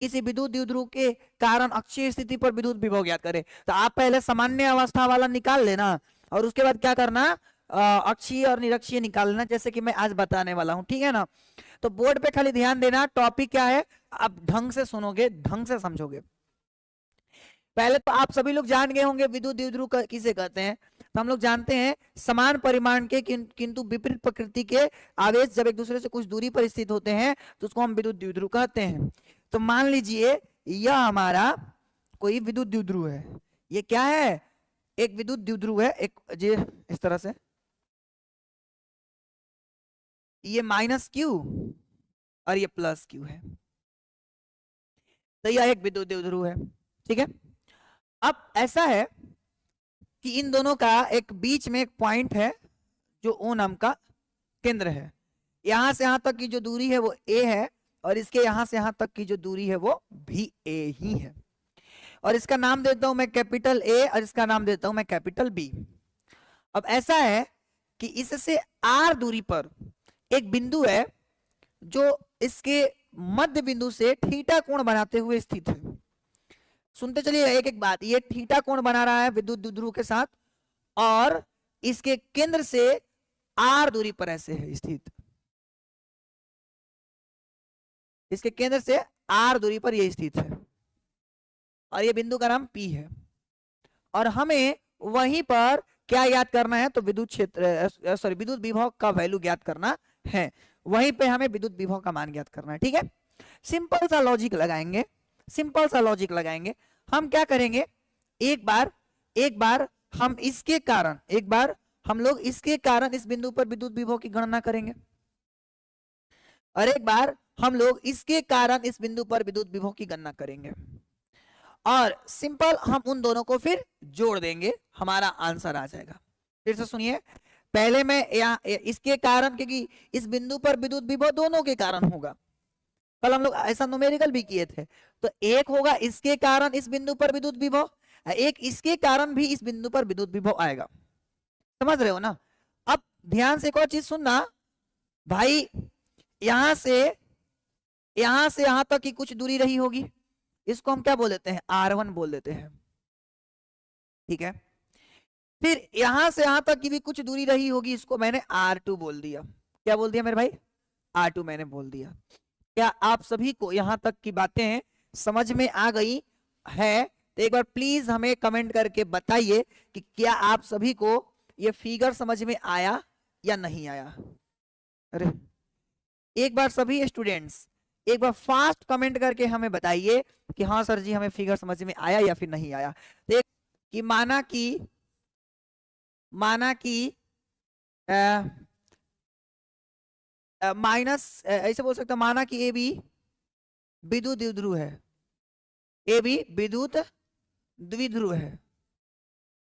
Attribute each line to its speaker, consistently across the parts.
Speaker 1: किसी विद्युत द्विध्रुव के कारण अक्षीय स्थिति पर विद्युत विभव ज्ञात करें। तो आप पहले सामान्य अवस्था वाला निकाल लेना और उसके बाद क्या करना, अक्षीय और निरक्षीय निकाल लेना, जैसे कि मैं आज बताने वाला हूं, ठीक है ना। तो बोर्ड पे खाली ध्यान देना, टॉपिक क्या है आप ढंग से सुनोगे, ढंग से समझोगे। पहले तो आप सभी लोग जान गए होंगे विद्युत द्विध्रुव किसे कहते हैं। तो हम लोग जानते हैं समान परिमाण के किंतु विपरीत प्रकृति के आवेश जब एक दूसरे से कुछ दूरी पर स्थित होते हैं तो उसको हम विद्युत द्विध्रुव कहते हैं। तो मान लीजिए यह हमारा कोई विद्युत द्विध्रुव है, ये क्या है, एक विद्युत द्विध्रुव है, एक ये इस तरह से, ये माइनस क्यू और ये प्लस क्यू है, तो यह एक विद्युत द्विध्रुव है, ठीक है। अब ऐसा है कि इन दोनों का एक बीच में एक पॉइंट है जो ओ नाम का केंद्र है, यहां से यहां तक की जो दूरी है वो ए है और इसके यहां से यहां तक की जो दूरी है वो भी ए ही है, और इसका नाम देता हूं मैं कैपिटल ए और इसका नाम देता हूं मैं कैपिटल बी। अब ऐसा है कि इससे आर दूरी पर एक बिंदु है जो इसके मध्य बिंदु से थीटा कोण बनाते हुए स्थित है। सुनते चलिए एक एक बात, ये थीटा कोण बना रहा है विद्युत द्विध्रुव के साथ और इसके केंद्र से आर दूरी पर ऐसे है स्थित, इसके केंद्र से आर दूरी पर ये स्थित है और ये बिंदु का नाम पी है, और हमें वहीं पर क्या याद करना है, तो विद्युत क्षेत्र सॉरी विद्युत विभव का वैल्यू ज्ञात करना है, वहीं पे हमें विद्युत विभव का मान ज्ञात करना है, ठीक है। सिंपल सा लॉजिक लगाएंगे, सिंपल सा लॉजिक लगाएंगे। हम क्या करेंगे, एक बार हम इसके कारण, एक बार हम लोग इसके कारण इस बिंदु पर विद्युत विभव की गणना करेंगे और एक बार हम लोग इसके कारण इस बिंदु पर विद्युत विभव की गणना करेंगे और सिंपल हम उन दोनों को फिर जोड़ देंगे, हमारा आंसर आ जाएगा। फिर से सुनिए, पहले मैं यहाँ इसके कारण, क्योंकि इस बिंदु पर विद्युत विभव दोनों के कारण होगा, कल हम लोग ऐसा न्यूमेरिकल भी किए थे, तो एक होगा इसके कारण इस बिंदु पर विद्युत विभव, एक इसके कारण भी इस बिंदु पर विद्युत विभव आएगा, समझ रहे हो ना। अब ध्यान से एक और चीज सुनना भाई, यहां से यहां तक की कुछ दूरी रही होगी, इसको हम क्या बोल देते हैं, R1 बोल देते हैं, ठीक है। फिर यहां से यहां तक की भी कुछ दूरी रही होगी, इसको मैंने R2 बोल दिया। क्या बोल दिया मेरे भाई, R2 मैंने बोल दिया। क्या आप सभी को यहां तक की बातें समझ में आ गई है? तो एक बार प्लीज हमें कमेंट करके बताइए कि क्या आप सभी को ये फिगर समझ में आया या नहीं आया। अरे एक बार सभी स्टूडेंट्स एक बार फास्ट कमेंट करके हमें बताइए कि हाँ सर जी हमें फिगर समझ में आया या फिर नहीं आया। देख कि माना कि माइनस ऐसे बोल सकते, माना कि ए बी विद्युत द्विध्रुव है, ए बी विद्युत द्विध्रुव है,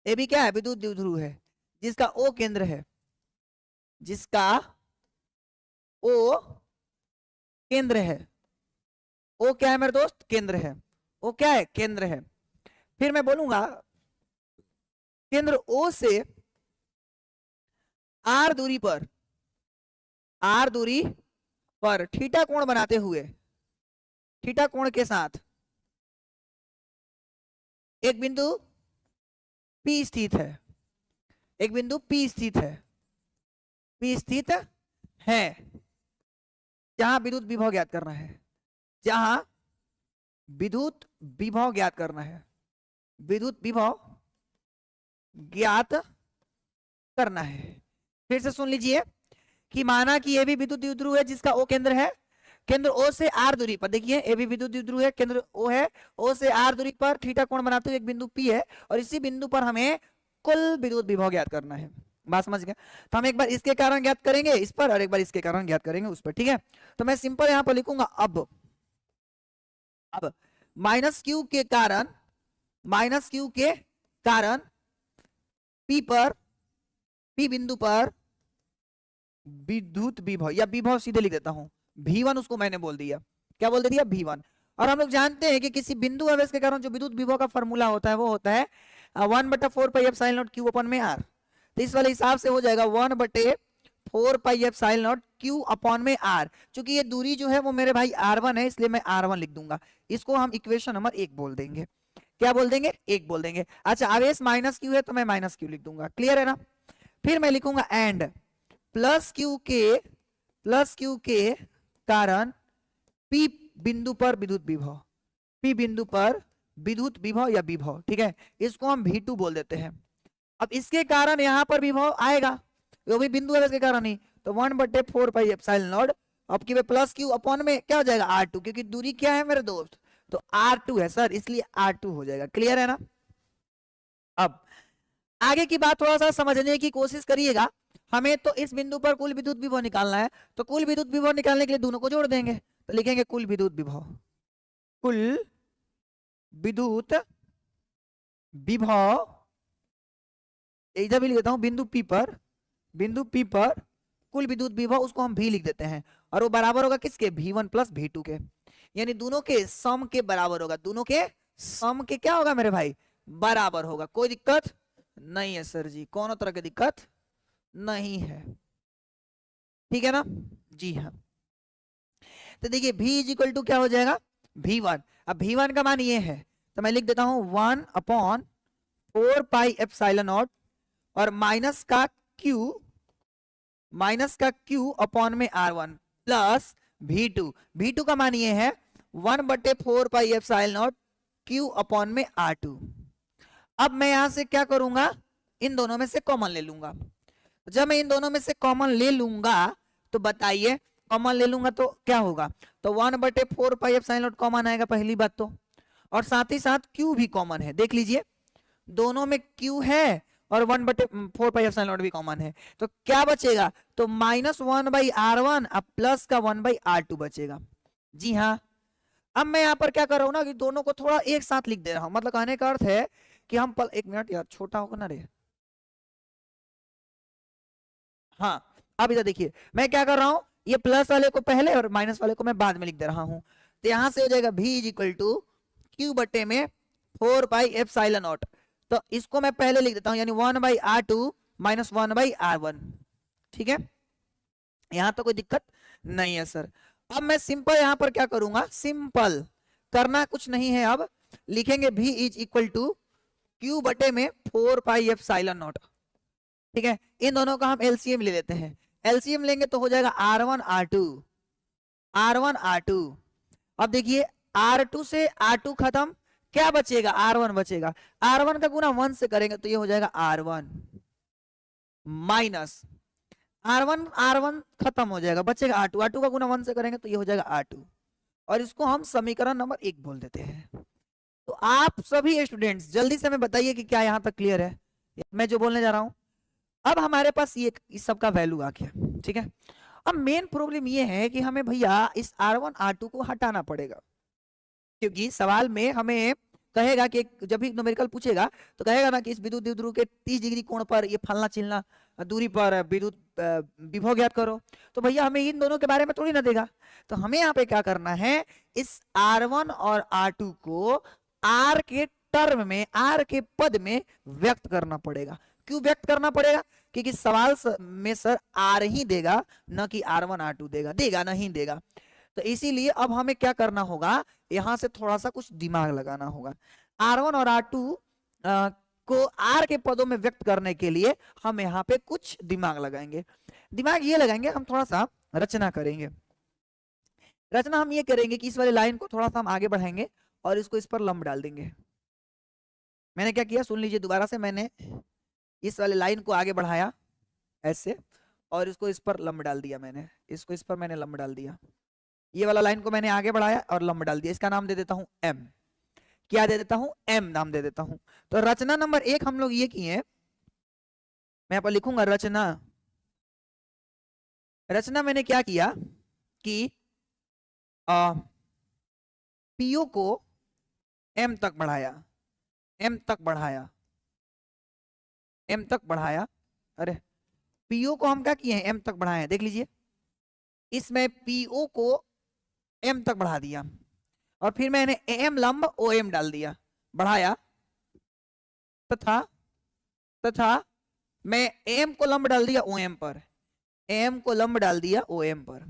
Speaker 1: ए बी क्या है, विद्युत द्विध्रुव है, जिसका ओ केंद्र है, जिसका ओ केंद्र है, ओ क्या है मेरे दोस्त, केंद्र है, ओ क्या है, केंद्र है। फिर मैं बोलूंगा केंद्र ओ से आर दूरी पर थीटा कोण बनाते हुए, थीटा कोण के साथ एक बिंदु P स्थित है, एक बिंदु P स्थित है, P स्थित है जहां विद्युत विभव ज्ञात करना है, जहां विद्युत विभव ज्ञात करना है, विद्युत विभव ज्ञात करना है। फिर से सुन लीजिए कि माना कि ये भी विद्युत द्विध्रुव है जिसका ओ केंद्र है, केंद्र ओ से आर दूरी पर, देखिए ए भी विद्युत द्विध्रुव है, केंद्र ओ है, ओ से आर दूरी पर थीटा कोण बनाते हुए एक बिंदु P है और इसी बिंदु पर हमें कुल विद्युत विभव ज्ञात करना है। बात समझ गए? तो हम एक बार इसके कारण ज्ञात करेंगे इस पर और एक बार इसके कारण ज्ञात करेंगे उस पर, ठीक है। तो मैं सिंपल यहां पर लिखूंगा अब माइनस क्यू के कारण P बिंदु पर विद्युत विभव, या विभव सीधे लिख देता हूं, V1 उसको मैंने बोल दिया, क्या बोल दिया, V1। और हम लोग जानते हैं कि किसी बिंदु आवेश के कारण जो विद्युत विभव का फॉर्मूला होता है वो होता है 1/4 पाई एप्सिलॉन नॉट Q/r। तो इस वाले हिसाब से हो जाएगा 1/4 4 pi epsilon not Q upon में R। चूंकि ये दूरी जो है वो मेरे भाई R1 है, इसलिए मैं R1 लिख दूंगा। इसको हम इक्वेशन नंबर 1 बोल देंगे। क्या बोल देंगे? 1 बोल देंगे। अच्छा, आवेश माइनस Q है तो मैं माइनस Q लिख दूंगा। क्लियर है ना? फिर मैं लिखूंगा एंड प्लस Q के कारण P बिंदु पर विद्युत विभव, P बिंदु पर विद्युत विभव या विभव, ठीक है, इसको हम V2 बोल देते हैं। अब इसके कारण यहां पर विभव आएगा, वो भी बिंदु है इसके कारण ही, तो 1/4 पाई एप्सिलॉन नॉट अब की प्लस Q अपॉन में क्या हो जाएगा R2, क्योंकि दूरी क्या है मेरे दोस्त, तो R2 है सर, इसलिए R2 हो जाएगा। क्लियर है ना? अब आगे की बात थोड़ा सा समझने की कोशिश करिएगा। हमें तो इस बिंदु पर कुल विद्युत विभव निकालना है, तो कुल विद्युत विभव निकालने के लिए दोनों को जोड़ देंगे, तो लिखेंगे कुल विद्युत विभव, कुल विद्युत विभव, इधर भी लिख देता हूं बिंदु P पर कुल विद्युत विभव, उसको हम V लिख देते हैं, और वो बराबर होगा किसके? V1 प्लस V2 के, यानी दोनों के सम के बराबर होगा। दोनों के सम के क्या होगा मेरे भाई? बराबर होगा। कोई दिक्कत नहीं है सर जी, कोनो तरह की दिक्कत नहीं है, ठीक है ना? जी हाँ। तो देखिए V इज इक्वल टू क्या हो जाएगा? V1। अब V1 का मान ये है, तो मैं लिख देता हूं 1/4 पाई एप्सिलॉन नॉट और माइनस का Q अपॉन में R1 प्लस V2 का मान ये है 1/4 pi epsilon not Q upon में R2। अब मैं यहां से क्या करूंगा? इन दोनों में से कॉमन ले लूंगा। जब मैं इन दोनों में से कॉमन ले लूंगा तो बताइए, कॉमन ले लूंगा तो क्या होगा? तो 1/4 पाई एप्सिलॉन नॉट कॉमन आएगा, पहली बात तो, और साथ ही साथ Q भी कॉमन है। देख लीजिए, दोनों में Q है और 1/4 पाई एप्सिलॉन नॉट भी कॉमन है, तो क्या बचेगा? तो -1/R1 अब प्लस का 1/R2 बचेगा। जी हाँ। अब मैं यहाँ पर क्या कर रहा हूँ ना कि दोनों को थोड़ा एक साथ लिख दे रहा हूँ, मतलब कहने का अर्थ है कि हम एक मिनट यार, छोटा होगा ना रे। हाँ, अब इधर देखिए मैं क्या कर रहा हूँ, ये प्लस वाले को पहले और माइनस वाले को मैं बाद में लिख दे रहा हूँ। तो यहां से हो जाएगा V is equal to Q बटे में 4 पाई एप्सिलॉन नॉट। तो इसको मैं पहले लिख देता हूं, यानी 1/R2 माइनस 1/R1, ठीक है? यहां तो कोई दिक्कत नहीं है सर। अब मैं सिंपल यहां पर क्या करूंगा? सिंपल करना कुछ नहीं है, अब लिखेंगे V is equal to Q बटे में 4 पाई एप्सिलॉन नॉट, ठीक है? इन दोनों का हम एलसीएम ले लेते हैं। एलसीएम लेंगे तो हो जाएगा R1 R2। अब देखिए R2 से R2 खत्म, क्या बचेगा? R1 बचेगा। R1 का गुना 1 से करेंगे तो ये हो जाएगा R1 माइनस R1 खत्म हो जाएगा, बचेगा R2 का गुना 1 से करेंगे तो ये हो जाएगा R2, और इसको हम समीकरण नंबर 1 बोल देते हैं। तो आप सभी स्टूडेंट्स जल्दी से हमें बताइए कि क्या यहां तक क्लियर है मैं जो बोलने जा रहा हूं। अब हमारे पास ये इस सब का वैल्यू आ गया, ठीक है? अब मेन प्रॉब्लम ये है कि हमें भैया इस R1 R2 को हटाना पड़ेगा, क्योंकि सवाल में हमें कहेगा कि जब भी न्यूमेरिकल पूछेगा तो कहेगा ना कि इस विद्युत द्विध्रुव के 30 डिग्री कोण पर ये फलना चिलना दूरी पर विद्युत विभव ज्ञात करो, तो भैया हमें इन दोनों के बारे में थोड़ी ना देगा। तो हमें यहाँ पे क्या करना है, इस R1 और R2 को R के टर्म में, R के पद में व्यक्त करना पड़ेगा। क्यों व्यक्त करना पड़ेगा? क्योंकि सवाल में सर R ही देगा, न कि R1 R2 देगा नहीं देगा। तो इसीलिए अब हमें क्या करना होगा, यहां से थोड़ा सा कुछ दिमाग लगाना होगा। R1 और R2 को R के पदों में व्यक्त करने के लिए हम यहाँ पे कुछ दिमाग लगाएंगे। दिमाग ये लगाएंगे, हम थोड़ा सा रचना करेंगे। रचना हम ये करेंगे कि इस वाली लाइन को थोड़ा सा हम आगे बढ़ाएंगे और इसको इस पर लंब डाल देंगे। मैंने क्या किया सुन लीजिए दोबारा से, मैंने इस वाली लाइन को आगे बढ़ाया ऐसे और इसको इस पर लंब डाल दिया, मैंने इसको इस पर मैंने लंब डाल दिया। ये वाला लाइन को मैंने आगे बढ़ाया और लंब डाल दिया, इसका नाम दे देता हूं M। क्या दे देता हूं? M नाम दे देता हूं। तो रचना नंबर 1 हम लोग ये किए, मैं यहाँ पर लिखूंगा रचना मैंने क्या किया कि PO को M तक बढ़ाया, अरे PO को हम क्या किए हैं? M तक बढ़ाए। देख लीजिए, इसमें PO को M तक बढ़ा दिया और फिर मैंने AM लंब OM डाल दिया, बढ़ाया, तथा मैं AM को लंब डाल दिया OM पर। एम को लंब डाल दिया ओ एम पर।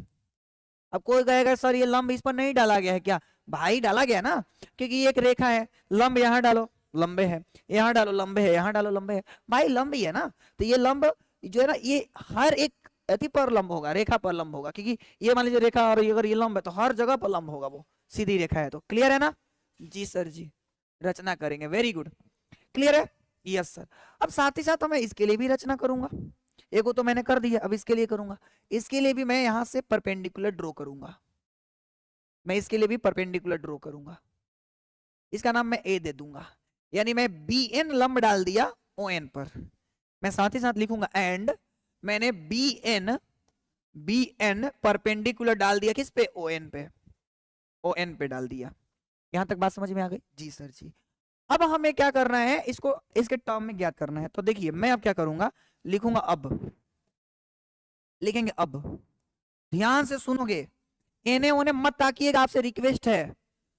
Speaker 1: अब कोई कहेगा सर ये लंब इस पर नहीं डाला गया है क्या? भाई डाला गया ना, क्योंकि ये एक रेखा है, लंब यहाँ डालो लंबे है, यहाँ डालो लंबे है, यहाँ डालो लंबे है, भाई लंब ही है ना। तो ये लंब जो है ना ये हर एक अति पर लंब होगा, रेखा पर लंब होगा, क्योंकि ये मान लीजिए रेखा और अगर ये लंब है तो हर जगह पर लंब होगा, वो सीधी रेखा है। तो क्लियर है ना? जी सर जी, रचना करेंगे, वेरी गुड, क्लियर है? Yes sir. अब साथ ही साथ मैं इसके लिए भी रचना करूंगा, एक को तो मैंने कर दिया, अब इसके लिए करूंगा। इसके लिए भी मैं यहां से परपेंडिकुलर ड्रॉ करूंगा, मैं इसके लिए भी परपेंडिकुलर ड्रॉ करूंगा, इसका नाम मैं ए दे दूंगा, यानी मैं बी एन लंब डाल दिया ओ एन पर। मैं साथ ही साथ लिखूंगा एंड मैंने बी एन परपेंडिकुलर डाल दिया किस पे? ओ एन पे, ओ एन पे डाल दिया। यहां तक बात समझ में आ गई? जी सर जी। अब हमें क्या करना है, इसको इसके टर्म में ज्ञात करना है। तो देखिए मैं अब क्या करूंगा, लिखूंगा अब, लिखेंगे अब, ध्यान से सुनोगे, एने ओने मत ताकिएगा, आपसे रिक्वेस्ट है,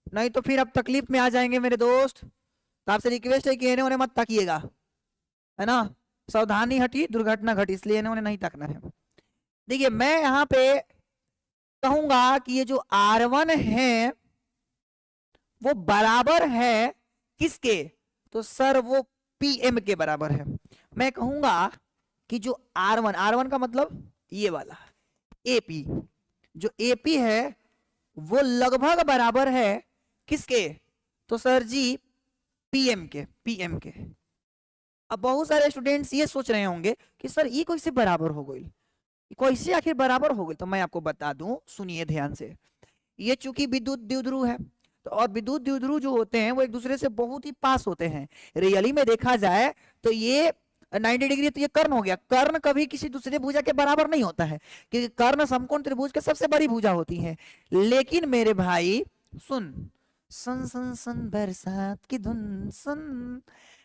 Speaker 1: नहीं तो फिर अब तकलीफ में आ जाएंगे मेरे दोस्त। तो आपसे रिक्वेस्ट है कि एने ओने मत ताकिएगा, है ना, सावधानी हटी दुर्घटना घटी, इसलिए एने ओने नहीं ताकना है। देखिए मैं यहाँ पे कहूंगा कि ये जो R1 है वो बराबर है किसके? तो सर वो PM के बराबर है। मैं कहूंगा कि जो R1 का मतलब ये वाला AP, जो AP है वो लगभग बराबर है किसके? तो सर जी PM के। अब बहुत सारे स्टूडेंट्स ये सोच रहे होंगे कि सर ये कैसे बराबर हो गई, कैसे आखिर बराबर हो गई? तो मैं आपको बता दूं, सुनिए ध्यान से। ये चूंकि विद्युत द्विध्रुव है, तो और विद्युत द्विध्रुव जो होते हैं वो एक दूसरे से बहुत ही पास होते हैं। रियली में देखा जाए तो ये 90 डिग्री, तो ये कर्ण हो गया। कर्ण कभी किसी दूसरे भुजा के बराबर नहीं होता है, क्योंकि कर्ण समकोण त्रिभुज के सबसे बड़ी भुजा होती है। लेकिन मेरे भाई सुन, सन सन सन बरसात की धुन सन,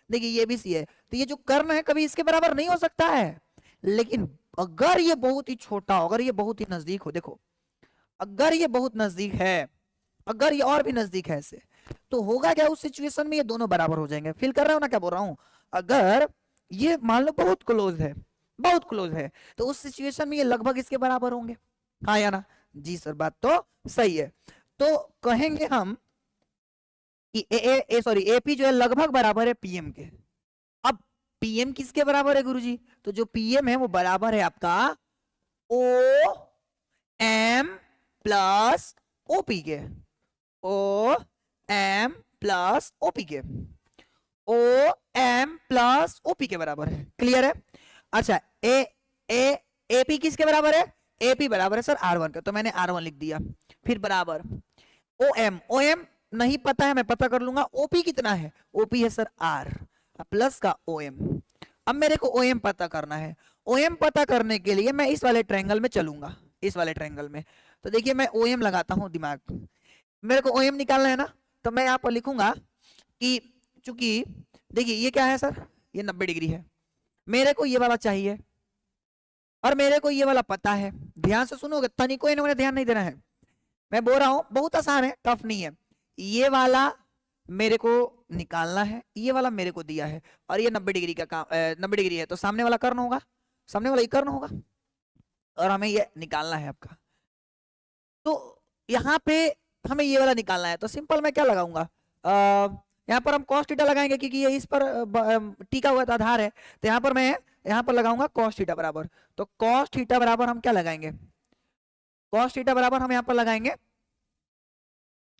Speaker 1: देखिए ये भी सी है, तो ये जो कर्ण है कभी इसके बराबर नहीं हो सकता है। लेकिन अगर ये बहुत ही छोटा हो, अगर ये बहुत ही नजदीक हो, देखो अगर ये बहुत नजदीक है, अगर ये और भी नजदीक है ऐसे, तो होगा क्या उस सिचुएशन में? ये दोनों बराबर हो जाएंगे। फील कर रहे हो ना क्या बोल रहा हूं? अगर ये मान लो बहुत क्लोज है, बहुत क्लोज है, तो उस सिचुएशन में ये लगभग इसके बराबर होंगे, हाँ या ना? जी सर, बात तो सही है। तो कहेंगे हम कि एपी जो है लगभग बराबर है पीएम के। अब पीएम किसके बराबर है गुरुजी? तो जो पीएम है वो बराबर है आपका ओ एम प्लस ओपी के, ओ एम प्लस ओपी के, ओ एम प्लस ओपी के बराबर है। क्लियर है? अच्छा एपी किसके बराबर है? एपी बराबर है सर R1 का, तो मैंने R1 लिख दिया। फिर बराबर ओएम नहीं पता है, मैं पता कर लूंगा। ओपी कितना है? ओपी है सर R प्लस का ओएम। अब मेरे को ओएम पता करना है। ओएम पता करने के लिए मैं इस वाले ट्रायंगल में चलूंगा, इस वाले ट्रायंगल में। तो देखिए मैं ओएम लगाता हूं दिमाग, मेरे को ओएम निकालना है ना, तो मैं यहाँ पर लिखूंगा कि चूंकि देखिए ये क्या है सर, ये 90 डिग्री है, मेरे को ये वाला चाहिए और मेरे को ये वाला पता है। ध्यान से सुनोगे, तनिको इन्होंने ध्यान नहीं देना है, मैं बोल रहा हूं बहुत आसान है, टफ नहीं है। ये वाला मेरे को निकालना है, ये वाला मेरे को दिया है, और ये 90 डिग्री का काम 90 डिग्री है, तो सामने वाला कर्ण होगा, सामने वाला ये कर्ण होगा, और हमें ये निकालना है आपका। तो यहाँ पे हमें ये वाला निकालना है, तो सिंपल मैं क्या लगाऊंगा, यहाँ पर हम cos थीटा लगाएंगे, क्योंकि ये इस पर टीका हुआ आधार है। तो यहाँ पर मैं यहाँ पर लगाऊंगा cos थीटा बराबर। तो cos थीटा बराबर हम क्या लगाएंगे? cos थीटा बराबर हम यहाँ पर लगाएंगे,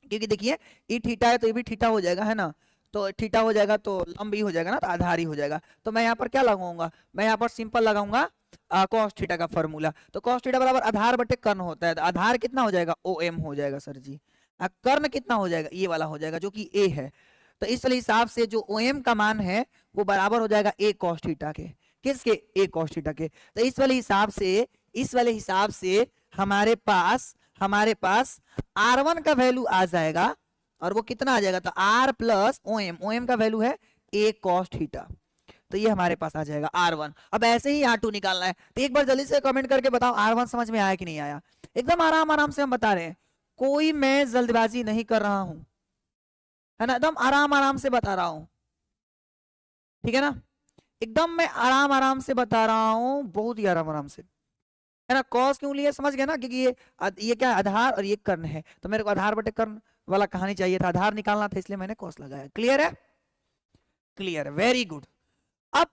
Speaker 1: क्योंकि देखिए ये थीटा है तो ये भी थीटा हो जाएगा, है ना, तो थीटा हो जाएगा तो लंब भी हो जाएगा ना, तो आधार ही हो जाएगा। तो मैं यहाँ पर क्या लगाऊंगा? मैं यहाँ पर सिंपल लगाऊंगा cos थीटा का फॉर्मूला। तो cos थीटा बराबर आधार बटे कर्ण होता है, तो आधार कितना हो जाएगा? OM हो जाएगा सर जी। कर्ण कितना हो जाएगा? ये वाला हो जाएगा जो कि A है। तो इस वाले हिसाब से जो OM का मान है वो बराबर हो जाएगा A cos थीटा के। किसके? A cos थीटा के। तो इस वाले हिसाब से हमारे पास R1 का वैल्यू आ जाएगा, और वो कितना आ जाएगा? तो R प्लस OM का वैल्यू है A cos थीटा, तो ये हमारे पास आ जाएगा R1। अब ऐसे ही R2 निकालना है, तो एक बार जल्दी से कमेंट करके बताओ R1 समझ में आया कि नहीं आया। एकदम आराम से हम बता रहे हैं, कोई मैं जल्दबाजी नहीं कर रहा हूं, है ना, एकदम आराम से बता रहा हूं, ठीक है ना, एकदम मैं आराम से बता रहा हूं, बहुत ही आराम से, है ना। कॉस क्यों लिया समझ गए ना, क्योंकि ये क्या आधार और ये कर्ण है, तो मेरे को आधार बटे कर्ण वाला कहानी चाहिए था, आधार निकालना था, इसलिए मैंने कॉस लगाया। क्लियर है, क्लियर है, वेरी गुड। अब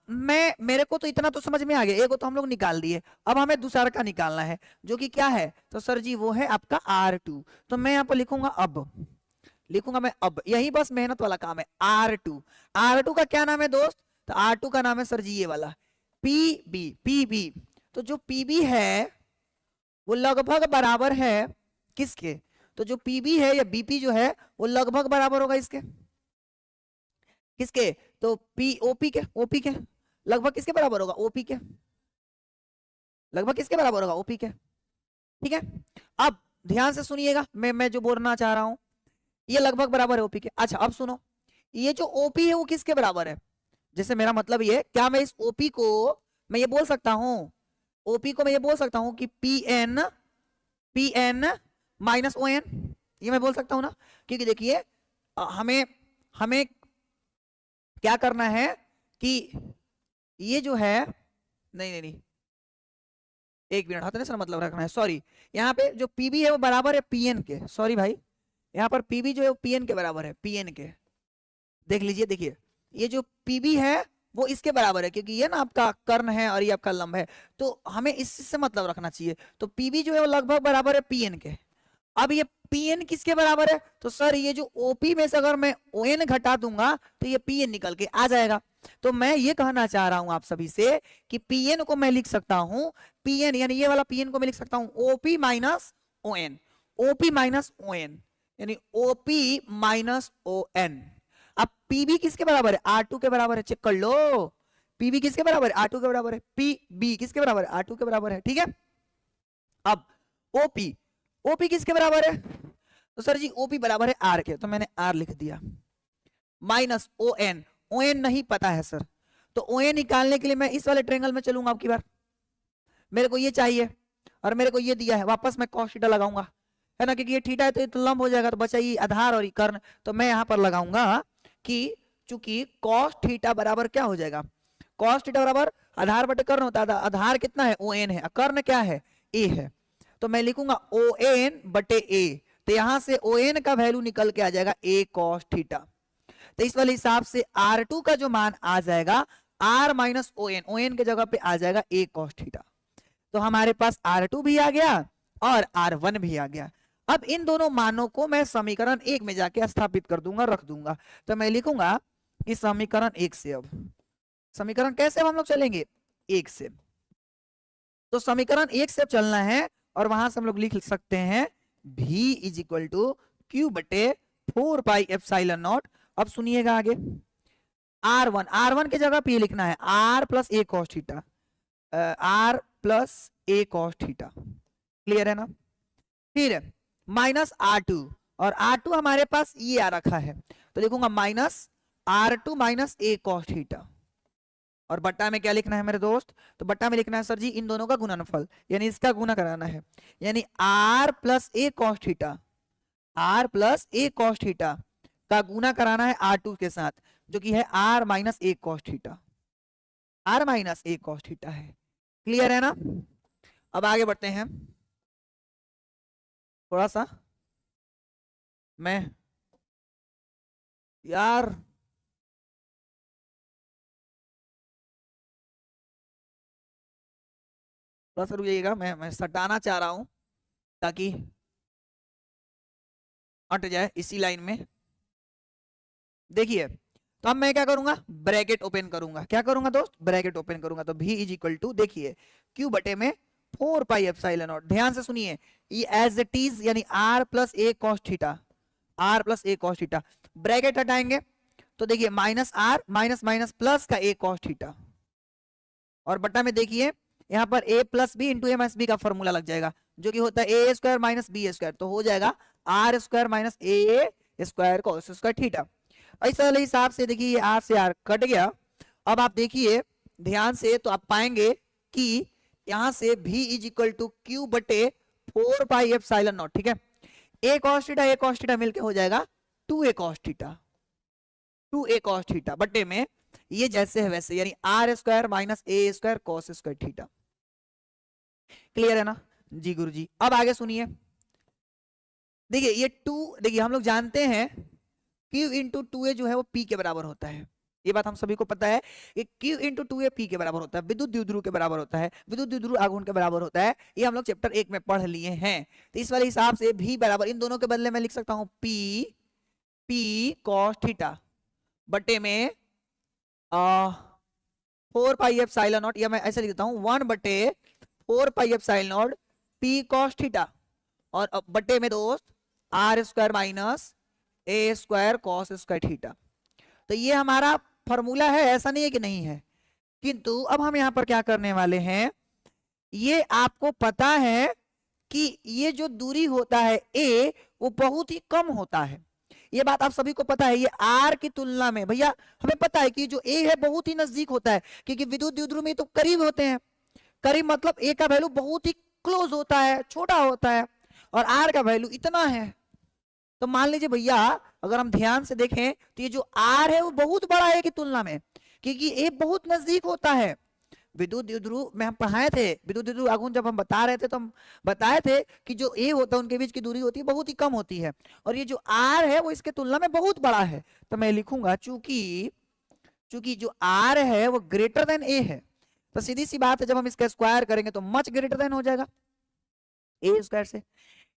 Speaker 1: मेरे को तो इतना तो समझ में आ गया, एक तो हम लोग निकाल दिए, अब हमें दूसरा का निकालना है, जो कि क्या है, तो सर जी वो है आपका R2। तो मैं यहाँ पर लिखूंगा मैं अब, यही बस मेहनत वाला काम है। R2 का क्या नाम है दोस्त, तो R2 का नाम है सर जी ये वाला PB। तो जो PB है वो लगभग बराबर है किसके, तो जो PB है या BP जो है वो लगभग बराबर होगा इसके, किसके, तो OP के लगभग किसके बराबर होगा, OP के लगभग किसके बराबर होगा, OP के। ठीक है, अब ध्यान से सुनिएगा, मैं जो बोलना चाह रहा हूं, ये लगभग बराबर है OP के। अच्छा अब सुनो, ये जो OP है वो किसके बराबर है, जैसे मेरा मतलब ये, क्या मैं इस OP को मैं ये बोल सकता हूं, OP को मैं ये बोल सकता हूं कि PN माइनस ON, ये मैं बोल सकता हूं ना, क्योंकि देखिए हमें क्या करना है कि ये जो है, नहीं एक मिनट, हाथ से मतलब रखना है, सॉरी, यहाँ पे जो PB है वो बराबर है PN के, सॉरी भाई, यहाँ पर PB जो है वो PN के बराबर है, PN के, देख लीजिए, देखिए ये जो PB है वो इसके बराबर है, क्योंकि ये ना आपका कर्ण है और ये आपका लंब है, तो हमें इससे मतलब रखना चाहिए। तो PB जो है वो लगभग बराबर है PN के। अब ये PN किसके बराबर है, तो सर ये जो OP में से अगर मैं ON घटा दूंगा तो ये PN निकल के आ जाएगा। तो मैं ये कहना चाह रहा हूं आप सभी से कि PN को मैं लिख सकता हूं, PN यानी ये वाला PN को मैं लिख सकता हूं OP minus ON, OP minus ON यानी OP माइनस ON। अब PB किसके बराबर है, R2 के बराबर है, चेक कर लो, PB किसके बराबर है, R2 के बराबर है, PB किसके बराबर है, R2 के बराबर है। ठीक है, अब OP किसके बराबर है, तो सर जी OP बराबर है R के, तो मैंने R लिख दिया, माइनस ON नहीं पता है सर, तो ON निकालने के लिए मैं इस वाले ट्रायंगल में चलूंगा। अब की बार मेरे को ये चाहिए और मेरे को ये दिया है, वापस मैं cos थीटा लगाऊंगा, है ना, क्योंकि ये थीटा है तो ये तो लंब हो जाएगा, तो बचा ये आधार और ये कर्ण, तो मैं यहाँ पर लगाऊंगा कि चूंकि cos थीटा बराबर क्या हो जाएगा, cos थीटा बराबर आधार बटे कर्ण होता है, आधार कितना है ON है, कर्ण क्या है A है, तो मैं लिखूंगा ON बटे A, तो यहां से ON का वैल्यू निकल के आ जाएगा A cos थीटा। तो इस वाले हिसाब से R2 का जो मान आ जाएगा R माइनस ON के जगह पे आ जाएगा A cos थीटा। तो हमारे पास R2 भी आ गया और R1 भी आ गया। अब इन दोनों मानों को मैं समीकरण 1 में जाके स्थापित कर दूंगा, रख दूंगा, तो मैं लिखूंगा कि समीकरण 1 से, अब समीकरण कैसे हम लोग चलेंगे, 1 से, तो समीकरण 1 से चलना है और वहां से हम लोग लिख सकते हैं V is equal to Q बटे 4 पाई एप्सिलॉन नॉट। अब सुनिएगा आगे, R1 की जगह पे लिखना है R plus A cos theta, R plus A cos theta, clear है ना। फिर माइनस R2, और R2 हमारे पास ये आ रखा है, तो लिखूंगा minus R2 minus A cos theta, और बट्टा में क्या लिखना है मेरे दोस्त, तो बट्टा में लिखना है सर जी इन दोनों का गुणनफल, यानी इसका गुना कराना है, यानी R plus A cos theta, R plus A cos theta का गुना कराना है R2 के साथ, जो कि है R minus A cos theta, R minus A cos theta है, क्लियर है ना। अब आगे बढ़ते हैं, थोड़ा सा मैं यार थोड़ा सा रुकिएगा, मैं सटाना चाह रहा हूं ताकि अट जाए इसी लाइन में। देखिए, तो अब मैं क्या करूंगा, ब्रैकेट ओपन करूंगा, क्या करूंगा दोस्त, ब्रैकेट ओपन करूंगा, तो V इज इक्वल टू, देखिए Q बटे में 4 पाई एप्सिलॉन नॉट, ध्यान से सुनिए, ये एज इट इज यानी R plus A cos theta, R plus A cos theta, bracket हटाएंगे तो देखिए minus R minus minus plus का A cos थीटा, और बट्टा में देखिए यहाँ पर A plus B into MSB का फॉर्मूला लग जाएगा, जो कि होता है A square minus B square, तो हो जाएगा R square minus A square cos square theta. इस वाले हिसाब से देखिए ये R से R कट गया। अब आप देखिए ध्यान से, तो आप पाएंगे कि यहां से V is equal to Q बटे 4 पाई एप्सिलॉन नॉट, ठीक है, A cos थीटा मिलके हो जाएगा 2A cos theta, 2A cos theta बटे में ये जैसे है वैसे, यानी R square minus A square cos square theta. Clear है ना जी गुरुजी। अब आगे सुनिए, देखिए ये 2, देखिए हम लोग जानते हैं Q इंटू 2A जो है वो P के बराबर होता है, ये बात हम सभी को पता है कि Q इंटू 2A P के बराबर होता है, विद्युत द्विध्रुव के बराबर होता है, विद्युत द्विध्रुव आघूर्ण के बराबर होता है, ये हम लोग चैप्टर 1 में पढ़ लिए हैं। तो इस वाले हिसाब से भी बराबर, इन दोनों के बदले मैं लिख सकता हूं P cos थीटा बटे में 4 पाई एप्सिलॉन नॉट, या मैं ऐसे लिख देता हूं 1 बटे 4 pi epsilon not P cos theta, और बटे में दोस्त R square minus A square cos square theta. तो ये हमारा फॉर्मूला है, ऐसा नहीं है कि नहीं है, किंतु अब हम यहां पर क्या करने वाले हैं, ये आपको पता है कि ये जो दूरी होता है A वो बहुत ही कम होता है, ये बात आप सभी को पता है। ये R की तुलना में भैया हमें पता है कि जो A है बहुत ही नजदीक होता है, क्योंकि विद्युत द्विध्रुव में तो करीब होते हैं, करीब मतलब A का वैल्यू बहुत ही क्लोज होता है, छोटा होता है, और R का वैल्यू इतना है। तो मान लीजिए भैया अगर हम ध्यान से देखें तो ये जो R है वो बहुत बड़ा है की तुलना में, क्योंकि A बहुत नजदीक होता है। विद्युत द्विध्रुव में हम पढ़ाए थे, विद्युत द्विध्रुव आघूर्ण जब हम बता रहे थे तो हम बताए थे कि जो A होता है उनके बीच की दूरी होती है बहुत ही कम होती है, और ये जो R है वो इसके तुलना में बहुत बड़ा है। तो मैं लिखूंगा चूंकि जो R है वो ग्रेटर देन A है, तो सीधी सी बात है जब हम इसका स्क्वायर करेंगे तो मच ग्रेटर देन हो जाएगा A स्क्वायर से,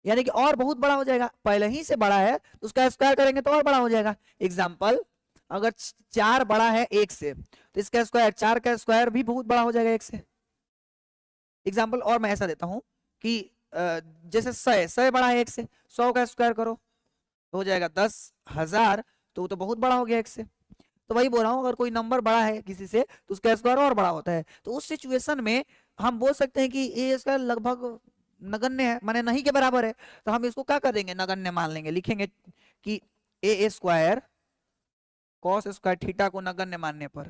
Speaker 1: यानी कि और बहुत बड़ा हो जाएगा, पहले ही से बड़ा है तो उसका स्क्वायर करेंगे तो और बड़ा हो जाएगा। एग्जाम्पल, अगर 4 बड़ा है 1 से तो इसका स्क्वायर, 4 का स्क्वायर भी बहुत बड़ा हो जाएगा 1 से। एग्जाम्पल और मैं ऐसा देता हूं कि जैसे 100 बड़ा है 1 से, 100 का स्क्वायर करो तो हो जाएगा 10,000, तो वो तो बहुत बड़ा हो गया 1 से। तो वही बोल रहा हूं, अगर कोई नंबर बड़ा है किसी से तो उसका स्क्वायर और बड़ा होता है, तो उस सिचुएशन में हम बोल सकते हैं कि ए स्क्वायर लगभग नगण्य है, माने नहीं के बराबर है, तो हम इसको क्या कर देंगे, नगण्य मान लेंगे, लिखेंगे कि ए स्क्वायर कॉस स्क्वायर थीटा को नगण्य मानने पर,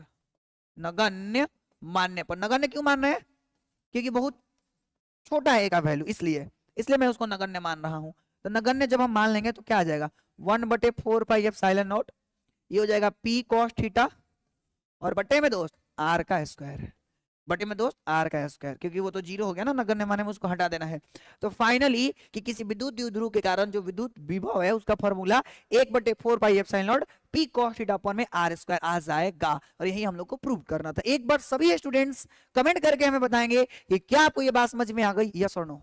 Speaker 1: नगण्य क्यों मान रहे हैं, क्योंकि बहुत छोटा है का वैल्यू, इसलिए मैं उसको नगण्य मान रहा हूं। तो नगण्य जब हम मान लेंगे तो क्या आ जाएगा, 1/4 पाई एप्सिलॉन नॉट, ये हो जाएगा P cos थीटा, और बटे में दोस्त R का स्क्वायर, बटे में दोस्त R का स्क्वायर, क्योंकि वो तो 0 हो गया ना, नगण्य माने में उसको हटा देना है। तो फाइनली कि किसी विद्युत द्विध्रुव के कारण जो विद्युत विभव है उसका formula 1/4 pi epsilon not P cos theta upon में R स्क्वायर आ जाएगा, और यही हम लोग को प्रूव करना था। एक बार सभी स्टूडेंट्स कमेंट करके हमें बताएंगे कि क्या आपको ये बात समझ में आ गई, यस और नो।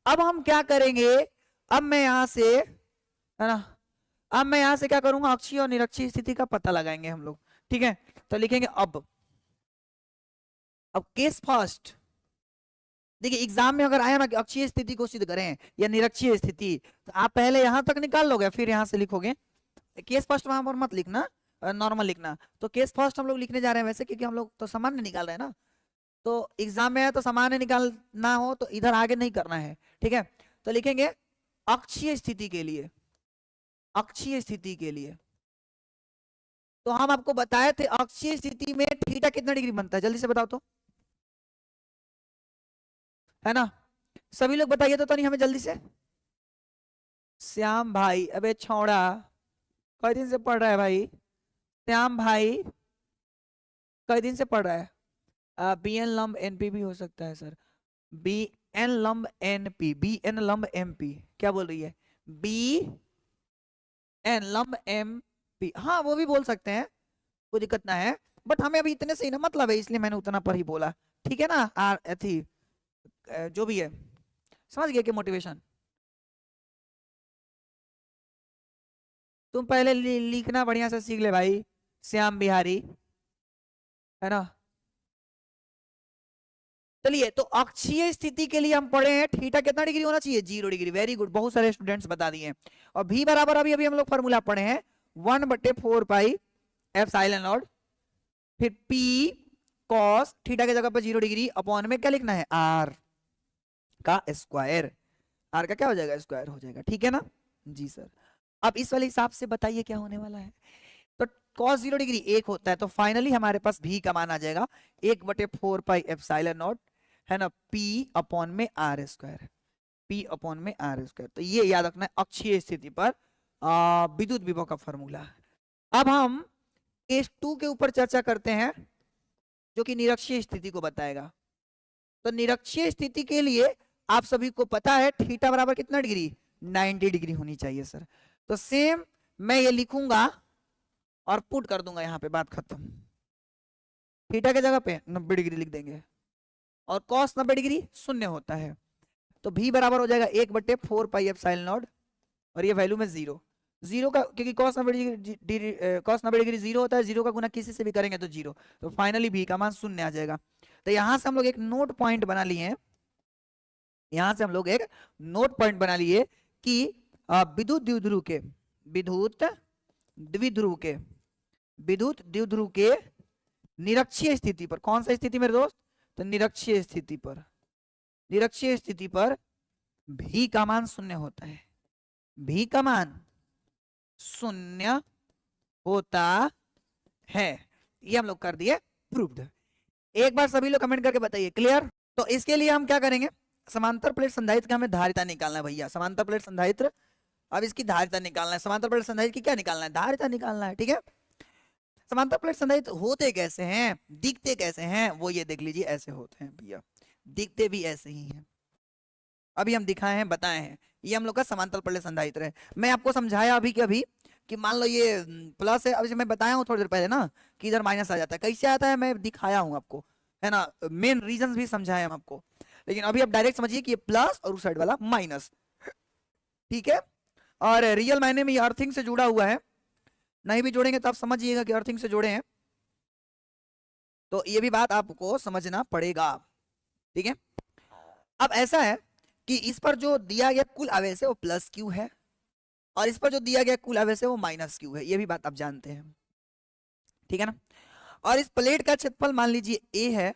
Speaker 1: अब हम क्या करेंगे, अब मैं यहां से, है ना, अब मैं यहां से क्या करूंगा, अक्षीय और निरक्षीय स्थिति का पता लगाएंगे हम लोग, ठीक है। तो लिखेंगे अब केस फर्स्ट, देखिए एग्जाम में अगर आया ना कि अक्षीय स्थिति को सिद्ध करें या निरक्षीय स्थिति, तो आप पहले यहां तक निकाल लोगे फिर यहां से लिखोगे। केस फर्स्ट वहां पर मत लिखना, नॉर्मल लिखना। तो केस फर्स्ट हम लोग लिखने जा रहे हैं वैसे, क्योंकि हम लोग तो सामान्य निकाल रहे हैं ना, तो एग्जाम में है तो सामान्य निकालना हो तो इधर आगे नहीं करना है, ठीक है। तो लिखेंगे अक्षीय स्थिति के लिए, अक्षीय स्थिति के लिए तो हम आपको बताए थे अक्षीय स्थिति में थीटा कितना डिग्री बनता है, जल्दी से बताओ तो, है ना, सभी लोग बताइए तो नहीं हमें जल्दी से। श्याम भाई, अबे छोड़ा, कई दिन से पढ़ रहा है भाई श्याम भाई, कई दिन से पढ़ रहा है। बी एन लंब एनपी भी हो सकता है सर, बी एन लंब एनपी, बी एन लंब एमपी, क्या बोल रही है, बी एन लंब एम पी, हाँ वो भी बोल सकते हैं, कोई दिक्कत ना है, बट हमें अभी इतने से ही ना मतलब है, इसलिए मैंने उतना पर ही बोला, ठीक है ना। आर थी जो भी है, समझ गए कि मोटिवेशन। तुम पहले लिखना बढ़िया से सीख ले भाई श्याम बिहारी, है ना। चलिए, तो अक्षीय स्थिति के लिए हम पढ़े हैं थीटा कितना डिग्री होना चाहिए, 0 डिग्री, वेरी गुड, बहुत सारे स्टूडेंट्स बता दिए। और भी बराबर अभी अभी हम लोग फॉर्मूला पढ़े हैं 1/4 पाई एप्सिलॉन नॉट, फिर P cos थीटा की जगह पर 0 डिग्री अपॉन में क्या लिखना है, R का स्क्वायर, R का क्या हो जाएगा, स्क्वायर हो जाएगा, ठीक है ना जी सर। अब इस वाले हिसाब से बताइए क्या होने वाला है, तो cos 0 डिग्री 1 होता है, तो फाइनली हमारे पास भी का मान आ जाएगा 1/4 पाई एप्सिलॉन नॉट, है ना, P अपॉन में R स्क्वायर, P अपॉन में R स्क्वायर। तो ये याद रखना है अक्षीय स्थिति पर विद्युत विभव का फॉर्मूला। अब हम केस 2 के ऊपर चर्चा करते हैं जो कि निरक्षीय स्थिति को बताएगा। तो निरक्षीय स्थिति के लिए आप सभी को पता है थीटा बराबर कितना डिग्री, 90 डिग्री होनी चाहिए सर। तो सेम मैं ये लिखूंगा और पुट कर दूंगा यहाँ पे, बात खत्म। थीटा के जगह पे 90 डिग्री लिख देंगे और कॉस 90 डिग्री शून्य होता है, तो भी बराबर हो जाएगा 1/4 पाई एप्सिलॉन नॉट, और ये वैल्यू में जीरो का, क्योंकि cos 90 डिग्री जीरो होता है, जीरो का गुना किसी से भी करेंगे तो जीरो, तो फाइनली भी का मान शून्य आ जाएगा। तो यहां से हम लोग एक नोट पॉइंट बना लिए हैं, यहां से हम लोग एक नोट पॉइंट बना लिए कि विद्युत द्विध्रुव के निरक्षीय स्थिति पर, कौन सा स्थिति मेरे दोस्त, तो निरक्षीय स्थिति पर भी का मान शून्य होता है, भी का मान शून्य होता है। ये हम लोग कर दिए प्रूव्ड। एक बार सभी लोग कमेंट करके बताइए क्लियर। तो इसके लिए हम क्या करेंगे, समांतर प्लेट संधारित्र का हमें धारिता निकालना है भैया, समांतर प्लेट संधारित्र, अब इसकी धारिता निकालना है, समांतर प्लेट संधारित्र की क्या निकालना है, धारिता निकालना है, ठीक है। समांतर प्लेट संधारित्र होते कैसे हैं, दिखते कैसे हैं, वो ये देख लीजिए, ऐसे होते हैं भैया, दिखते भी ऐसे ही हैं, अभी हम दिखाए हैं, बताए हैं, ये हम लोग का समांतर प्लेट संधारित्र है। मैं आपको समझाया अभी कि मान लो ये प्लस है, अभी मैं बताया हूँ थोड़ी देर पहले ना कि इधर माइनस आ जाता है, कैसे आता है मैं दिखाया हूँ आपको, है ना, मेन रीजंस भी समझाए हम आपको, लेकिन अभी आप डायरेक्ट समझिए कि ये प्लस और उस साइड वाला माइनस, ठीक है। और रियल मायने में ये अर्थिंग से जुड़ा हुआ है, नहीं भी जोड़ेंगे तो आप समझिएगा कि अर्थिंग से जोड़े हैं, तो ये भी बात आपको समझना पड़ेगा, ठीक है। अब ऐसा है कि इस पर जो दिया गया कुल आवेश है वो प्लस क्यू है, और इस पर जो दिया गया कुल आवेश है वो माइनस क्यू है, ये भी बात आप जानते हैं, ठीक है ना। और इस प्लेट का क्षेत्रफल मान लीजिए ए है,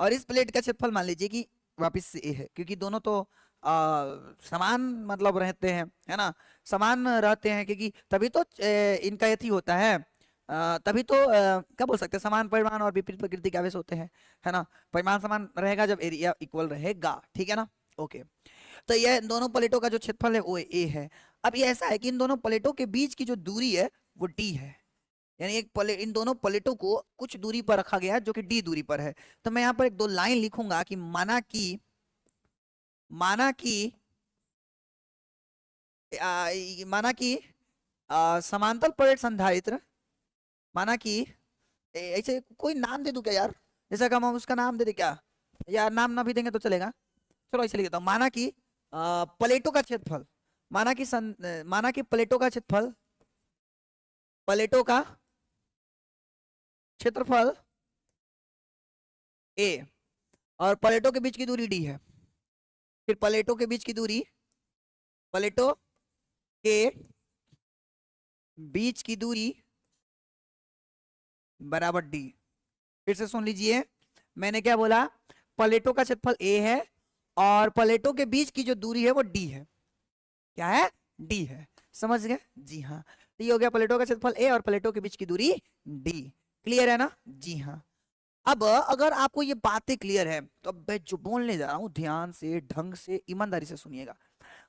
Speaker 1: और इस प्लेट का क्षेत्रफल मान लीजिए कि वापस से ए है, क्योंकि दोनों तो समान मतलब रहते हैं, है ना, समान रहते हैं, क्योंकि तभी तो इनका यथी होता है, तभी तो क्या बोल सकते हैं, समान परिमाण और विपरीत प्रकृति के आवेश होते हैं, है ना, परिमाण समान रहेगा जब एरिया इक्वल रहेगा, ठीक है ना, ओके। तो ये दोनों प्लेटों का जो क्षेत्रफल है वो ए है। अब ये ऐसा है कि इन दोनों प्लेटों के बीच की जो दूरी है वो डी है, यानी इन दोनों प्लेटों को कुछ दूरी पर रखा गया है जो कि डी दूरी पर है। तो मैं यहाँ पर एक दो लाइन लिखूंगा कि माना कि समांतर प्लेट संधारित्र, माना कि ऐसे कोई नाम दे दूं क्या यार, जैसा कि हम उसका नाम दे दे क्या यार, नाम ना भी देंगे तो चलेगा, चलो ऐसे लिख देता हूं, माना कि प्लेटों का क्षेत्रफल, माना कि प्लेटों का क्षेत्रफल ए और प्लेटों के बीच की दूरी डी है, फिर प्लेटों के बीच की दूरी बराबर डी। फिर से सुन लीजिए, मैंने क्या बोला, प्लेटों का क्षेत्रफल ए है और प्लेटों के बीच की जो दूरी है वो डी है, क्या है, डी है, समझ गए जी हाँ। तो ये हो गया प्लेटों का क्षेत्रफल ए और प्लेटों के बीच की दूरी डी, क्लियर है ना, जी हाँ। अब अगर आपको ये बातें क्लियर है तो अब मैं जो बोलने जा रहा हूं ध्यान से, ढंग से, ईमानदारी से सुनिएगा।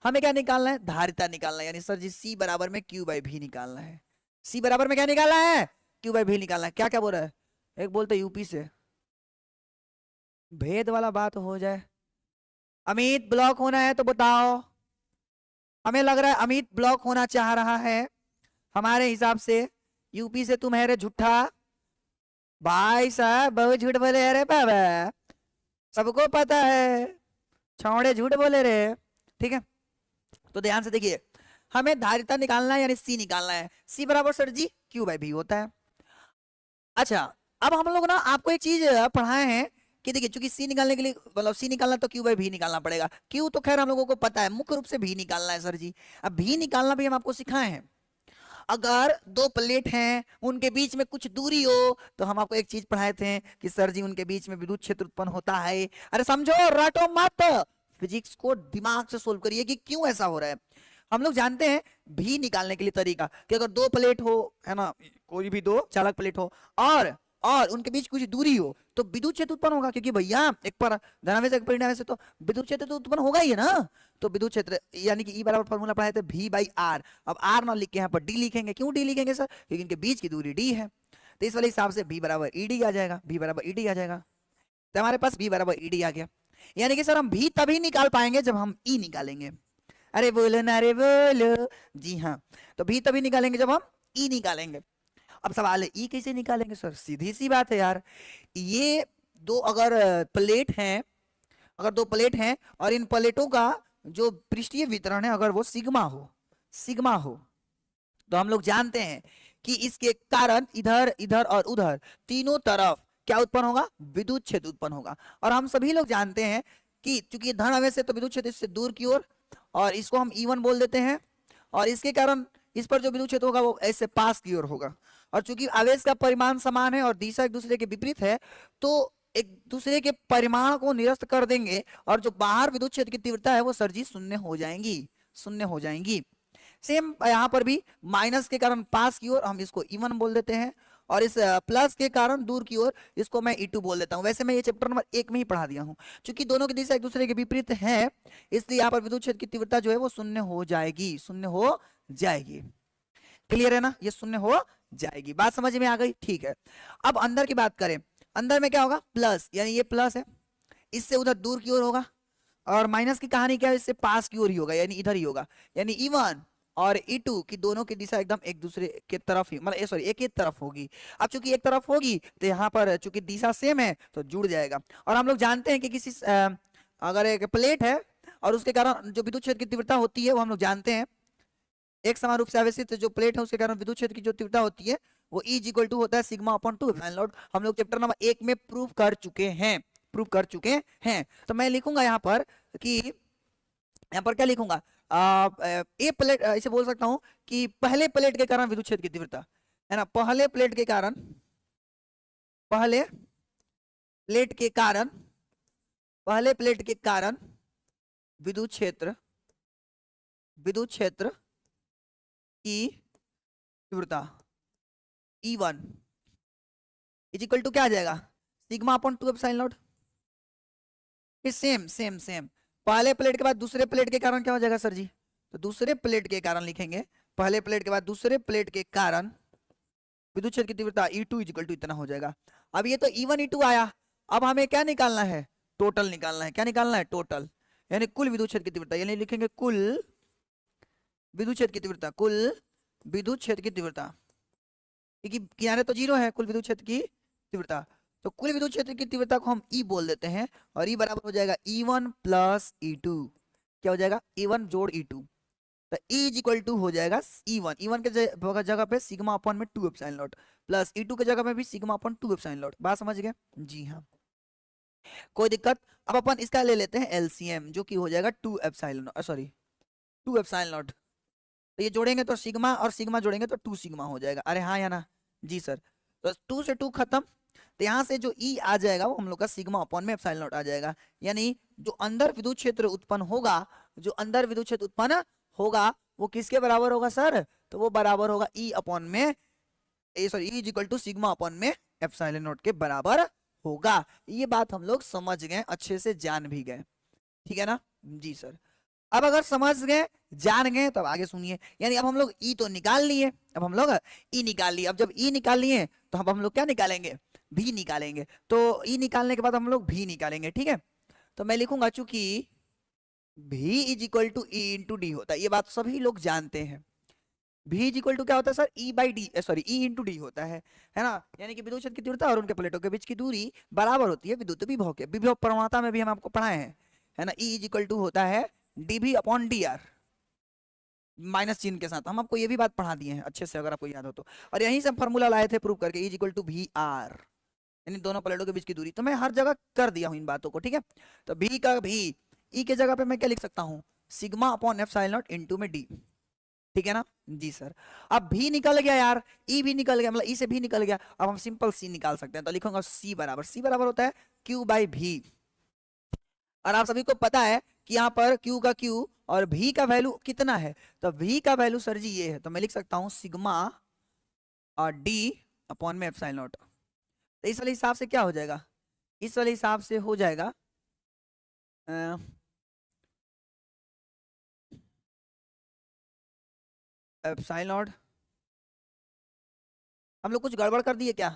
Speaker 1: हमें क्या निकालना है, धारिता निकालना है, यानी सर जी सी बराबर में क्यू बाई भी निकालना है, सी बराबर में क्या निकालना है, क्यू बाई भी निकालना है। क्या क्या बोल रहा है, एक बोलते यूपी से, भेद वाला बात हो जाए, अमित ब्लॉक होना है तो बताओ, हमें लग रहा है अमित ब्लॉक होना चाह रहा है, हमारे हिसाब से यूपी से तुम है रे झूठा, भाई साहब बहुत झूठ बोले रे बाबा, सबको पता है छौड़े झूठ बोले रे, ठीक है। तो ध्यान से देखिए, हमें धारिता निकालना है यानी सी निकालना है, सी बराबर सर जी क्यू बाई भी होता है। अच्छा अब हम लोग ना आपको एक चीज पढ़ाए हैं कि देखिए, चूंकि सी निकालने के लिए मतलब सी निकालना तो क्यू बाई भी निकालना पड़ेगा, क्यू तो खैर हम लोगों को पता है, मुख्य रूप से भी निकालना है सर जी। अब भी निकालना भी हम आपको सिखाए हैं, अगर दो प्लेट हैं उनके बीच में कुछ दूरी हो तो हम आपको एक चीज पढ़ाए थे कि सर जी उनके बीच में विद्युत क्षेत्र उत्पन्न होता है। अरे समझो, रटो मत, फिजिक्स को दिमाग से सोल्व करिए कि क्यों ऐसा हो रहा है। हम लोग जानते हैं भी निकालने के लिए तरीका कि अगर दो प्लेट हो, है ना, कोई भी दो चालक प्लेट हो और उनके बीच कुछ दूरी हो तो विद्युत क्षेत्र उत्पन्न होगा, क्योंकि भैया एक पर धनावेश एक परिणाम से तो विद्युत क्षेत्र तो उत्पन्न होगा ही है ना। तो विद्युत क्षेत्र यानी कि ई बराबर फॉर्मूला पढ़ाए थे भी बाई आर, अब आर ना लिख के यहाँ पर डी लिखेंगे, क्यों डी लिखेंगे सर, क्योंकि इनके बीच की दूरी डी है, तो इस वाले हिसाब से भी बराबर ईडी आ जाएगा, भी बराबर ईडी आ जाएगा, तो हमारे पास भी बराबर ईडी आ गया। यानी कि सर हम भी तभी निकाल पाएंगे जब हम ई निकालेंगे। अरे बोलो ना, अरे बोलो। जी हाँ, तो भी तभी निकालेंगे जब हम ई निकालेंगे। अब सवाल है ई कैसे निकालेंगे सर? सीधी सी बात है यार, ये दो अगर प्लेट हैं, अगर दो प्लेट हैं और इन प्लेटों का जो पृष्ठीय वितरण है अगर वो सिग्मा हो, सिग्मा हो, तो हम लोग जानते हैं कि इसके कारण इधर इधर और उधर तीनों तरफ क्या उत्पन्न होगा? विद्युत क्षेत्र उत्पन्न होगा। और हम सभी लोग जानते हैं कि चूंकि धन आवेश है तो विद्युत क्षेत्र इससे दूर की ओर, और इसको हम E1 बोल देते हैं, और इसके कारण इस पर जो विद्युत क्षेत्र होगा वो ऐसे पास की ओर होगा। और चूंकि आवेश का परिमाण समान है और दिशा एक दूसरे के विपरीत है, तो एक दूसरे के परिमाण को निरस्त कर देंगे और जो बाहर विद्युत क्षेत्र की तीव्रता है वो सर जी शून्य हो जाएंगी, शून्य हो जाएंगी। सेम यहाँ पर भी माइनस के कारण पास की ओर हम इसको E1 बोल देते हैं, और इस प्लस के कारण दूर की ओर इसको मैं E2 बोल देता हूँ। वैसे मैं ये चैप्टर नंबर 1 में ही पढ़ा दिया हूँ। क्योंकि दोनों की दिशा एक दूसरे के विपरीत है, इसलिए यहाँ पर विद्युत क्षेत्र की तीव्रता जो है वो शून्य हो जाएगी, शून्य हो जाएगी। क्लियर है ना? ये शून्य हो जाएगी। बात समझ में आ गई? ठीक है। अब अंदर की बात करें, अंदर में क्या होगा? प्लस, यानी ये प्लस है, इससे उधर दूर की ओर होगा, और माइनस की कहानी क्या है? इससे पास की ओर ही होगा, यानी इधर ही होगा। यानी E1 और E2 की दोनों की दिशा एकदम एक दूसरे के तरफ ही, मतलब सॉरी एक ही तरफ होगी। अब चूंकि एक तरफ होगी तो यहाँ पर चूंकि दिशा सेम है तो जुड़ जाएगा। और हम लोग जानते हैं कि किसी अगर एक प्लेट है और उसके कारण जो विद्युत क्षेत्र की तीव्रता होती है वो हम लोग जानते हैं, एक समान रूप से आवेशित जो प्लेट है उसके कारण विद्युत क्षेत्र की जो तीव्रता होती है वो E इक्वल टू होता है सिग्मा अपॉन 2 एप्सिलॉन नॉट। हम लोग चैप्टर नंबर 1 में प्रूव कर चुके हैं, प्रूव कर चुके हैं। तो मैं लिखूंगा यहाँ पर कि, यहाँ पर क्या लिखूंगा? ए प्लेट, ऐसे बोल सकता हूं कि पहले प्लेट के कारण विद्युत क्षेत्र की तीव्रता है ना, पहले प्लेट के कारण, पहले प्लेट के कारण, पहले प्लेट के कारण विद्युत क्षेत्र, विद्युत क्षेत्र की तीव्रता E1 इज इक्वल टू क्या आ जाएगा? Sigma upon 2 epsilon not. फिर सेम सेम सेम, पहले प्लेट के बाद दूसरे प्लेट के कारण क्या हो जाएगा सर जी? तो दूसरे प्लेट के कारण लिखेंगे, पहले प्लेट के बाद दूसरे प्लेट के कारण विद्युत क्षेत्र की तीव्रता E2 इज इक्वल टू इतना हो जाएगा। अब ये तो E1 E2 आया, अब हमें क्या निकालना है? टोटल निकालना है। क्या निकालना है? टोटल, यानी कुल विद्युत क्षेत्र की तीव्रता, यानी लिखेंगे कुल विद्युत क्षेत्र की तीव्रता, कुल विद्युत क्षेत्र की तीव्रता, क्योंकि किनारे तो जीरो है, कुल विद्युत क्षेत्र की तीव्रता, तो कुल विद्युत क्षेत्र की तीव्रता को हम E बोल देते हैं, और E बराबर हो जाएगा E1 प्लस E2। क्या हो जाएगा? E1 जोड़ E2, तो E इज इक्वल टू हो जाएगा E1, E1 के जगह पे सिग्मा अपॉन में 2 एप्सिलॉन नॉट, प्लस E2 के जगह पे भी सिग्मा अपॉन 2 एप्सिलॉन नॉट। बात समझ गए? जी हाँ, कोई दिक्कत? अब अपन इसका ले लेते हैं LCM, जो कि हो जाएगा 2 एप्सिलॉन, सॉरी 2 एप्सिलॉन नॉट। तो ये जोड़ेंगे तो सिग्मा और सिग्मा जोड़ेंगे तो 2 सिग्मा हो जाएगा। अरे हाँ या ना? जी सर। तो 2 से 2 खत्म, तो यहाँ से जो E आ जाएगा वो हम लोग का सिग्मा अपॉन में एप्सिलॉन नॉट आ जाएगा। यानी जो अंदर विद्युत क्षेत्र उत्पन्न होगा, जो अंदर विद्युत क्षेत्र उत्पन्न होगा वो किसके बराबर होगा सर? तो वो बराबर होगा E अपॉन में, sorry E is equal to sigma upon में एप्सिलॉन नॉट के बराबर होगा। ये बात हम लोग समझ गए, अच्छे से जान भी गए, ठीक है ना? जी सर। अब अगर समझ गए, जान गए, तो अब आगे सुनिए। यानी अब हम लोग E तो निकाल लिए, अब हम लोग E निकाल लिए। अब जब E निकाल लिए तो अब हम लोग क्या निकालेंगे? भी निकालेंगे। तो E निकालने के बाद हम लोग भी निकालेंगे, ठीक है? तो मैं लिखूंगा चूंकि भी is equal to E into D होता है, ये बात सभी लोग जानते हैं। भी इज इक्वल टू क्या होता है sir? E by D, sorry E into D होता है ना? यानी कि विद्युत क्षेत्र की तीव्रता और उनके प्लेटों के बीच की दूरी बराबर होती है विद्युत विभव के। विभव प्रवणता में भी हम आपको पढ़ाए हैं, है ना? E इज इक्वल टू होता है dB अपॉन dr, माइनस चिन्ह के साथ। हम आपको ये भी बात पढ़ा दिए हैं अच्छे से, अगर आपको याद हो तो। और यहीं से हम फॉर्मूला लाए थे प्रूव करके, E is equal to VR, यानी दोनों प्लेटों के बीच की दूरी। तो मैं हर जगह कर दिया हूं इन बातों को, ठीक है? तो भी का भी E के जगह पे मैं क्या लिख सकता हूँ? Sigma upon epsilon not into में D, ठीक है ना? जी सर। अब भी निकल गया यार, E भी निकल गया, मतलब E से भी निकल गया। अब हम सिंपल C निकाल सकते हैं, तो लिखूंगा C बराबर होता है Q बाई V। और आप सभी को पता है कि यहाँ पर Q का Q और V का वैल्यू कितना है? तो V का वैल्यू सर जी ये है, तो मैं लिख सकता हूँ सिग्मा और D अपॉन में एप्सिलॉन नॉट। तो इस वाले हिसाब से क्या हो जाएगा? इस वाले हिसाब से हो जाएगा एप्सिलॉन नॉट। हम लोग कुछ गड़बड़ कर दिए क्या?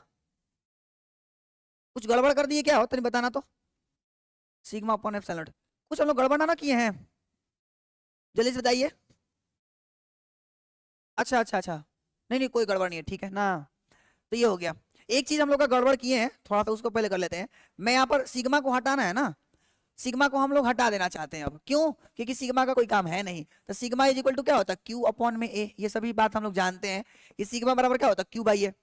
Speaker 1: कुछ गड़बड़ कर दिए क्या? हो तो नहीं बताना तो। Sigma upon epsilon not. कुछ हम लोग गड़बड़ ना किए हैं, जल्दी से बताइए। अच्छा अच्छा अच्छा, नहीं नहीं कोई गड़बड़ नहीं है, ठीक है ना। तो ये हो गया। एक चीज हम लोग का गड़बड़ किए हैं, थोड़ा सा उसको पहले कर लेते हैं। मैं यहाँ पर सिग्मा को हटाना है ना, सिग्मा को हम लोग हटा देना चाहते हैं अब। क्यों? क्योंकि सिग्मा का कोई काम है नहीं। तो सिग्मा इज इक्वल टू क्या होता है, क्यू अपॉन में ए। ये सभी बात हम लोग जानते हैं कि सिग्मा बराबर क्या होता है, क्यू बाई ए।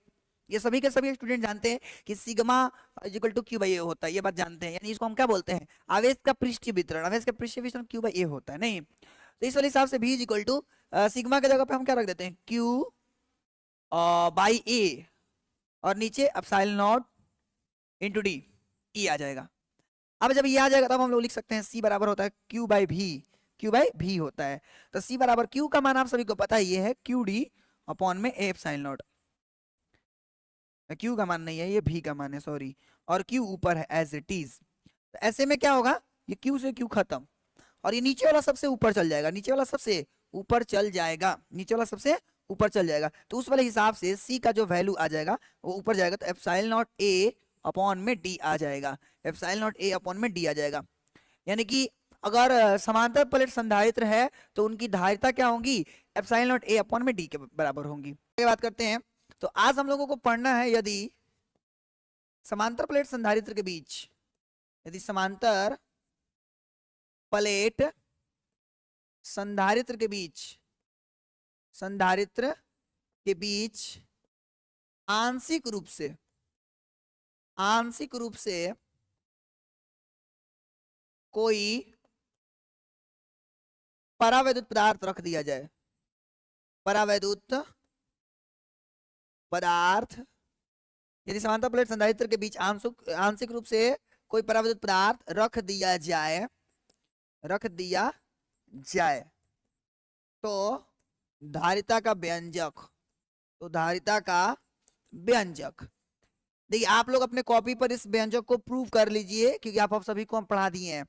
Speaker 1: ये सभी के सभी स्टूडेंट जानते हैं कि sigma is equal to Q by A होता है, ये बात जानते हैं। यानी इसको हम क्या बोलते हैं, आवेश का पृष्ठीय वितरण। आवेश का पृष्ठीय वितरण क्यू बाई ए होता है, नहीं। तो इस वाले हिसाब से भी इज इक्वल टू सिग्मा के जगह पे हम क्या रख देते हैं, क्यू बाई ए, और नीचे एप्सिलॉन नॉट इंटू डी, ई आ जाएगा। अब जब ये आ जाएगा तब हम लोग लिख सकते हैं सी बराबर होता है क्यू बाई भी, क्यू बाई भी होता है। तो सी बराबर क्यू का मान आप सभी को पता ही है, क्यू डी अपॉन में ए एप्सिलॉन नॉट। क्यू का मान नहीं है, ये भी का मान है, सॉरी, और क्यू ऊपर है एज इट इज। तो ऐसे में क्या होगा, ये क्यू से क्यू खत्म, और ये नीचे वाला सबसे ऊपर चल जाएगा, नीचे वाला सबसे ऊपर चल जाएगा, नीचे वाला सबसे ऊपर चल जाएगा। तो उस वाले हिसाब से सी का जो वैल्यू आ जाएगा वो ऊपर जाएगा। तो एप्सिलॉन नॉट ए अपॉन में डी आ जाएगा, एप्सिलॉन नॉट ए अपॉन में डी आ जाएगा। यानी कि अगर समांतर प्लेट संधारित्र है तो उनकी धारिता क्या होंगी, एप्सिलॉन नॉट ए अपॉन में डी के बराबर होंगी। आगे बात करते हैं। तो आज हम लोगों को पढ़ना है, यदि समांतर प्लेट संधारित्र के बीच, यदि समांतर प्लेट संधारित्र के बीच, संधारित्र के बीच आंशिक रूप से कोई परावैद्युत पदार्थ रख दिया जाए, परावैद्युत पदार्थ, यदि समांतर प्लेट संधारित्र के बीच आंशिक रूप से कोई परावैद्युत पदार्थ रख दिया जाए, तो धारिता का व्यंजक, तो धारिता का व्यंजक, देखिए आप लोग अपने कॉपी पर इस व्यंजक को प्रूव कर लीजिए, क्योंकि आप सभी को हम पढ़ा दिए हैं।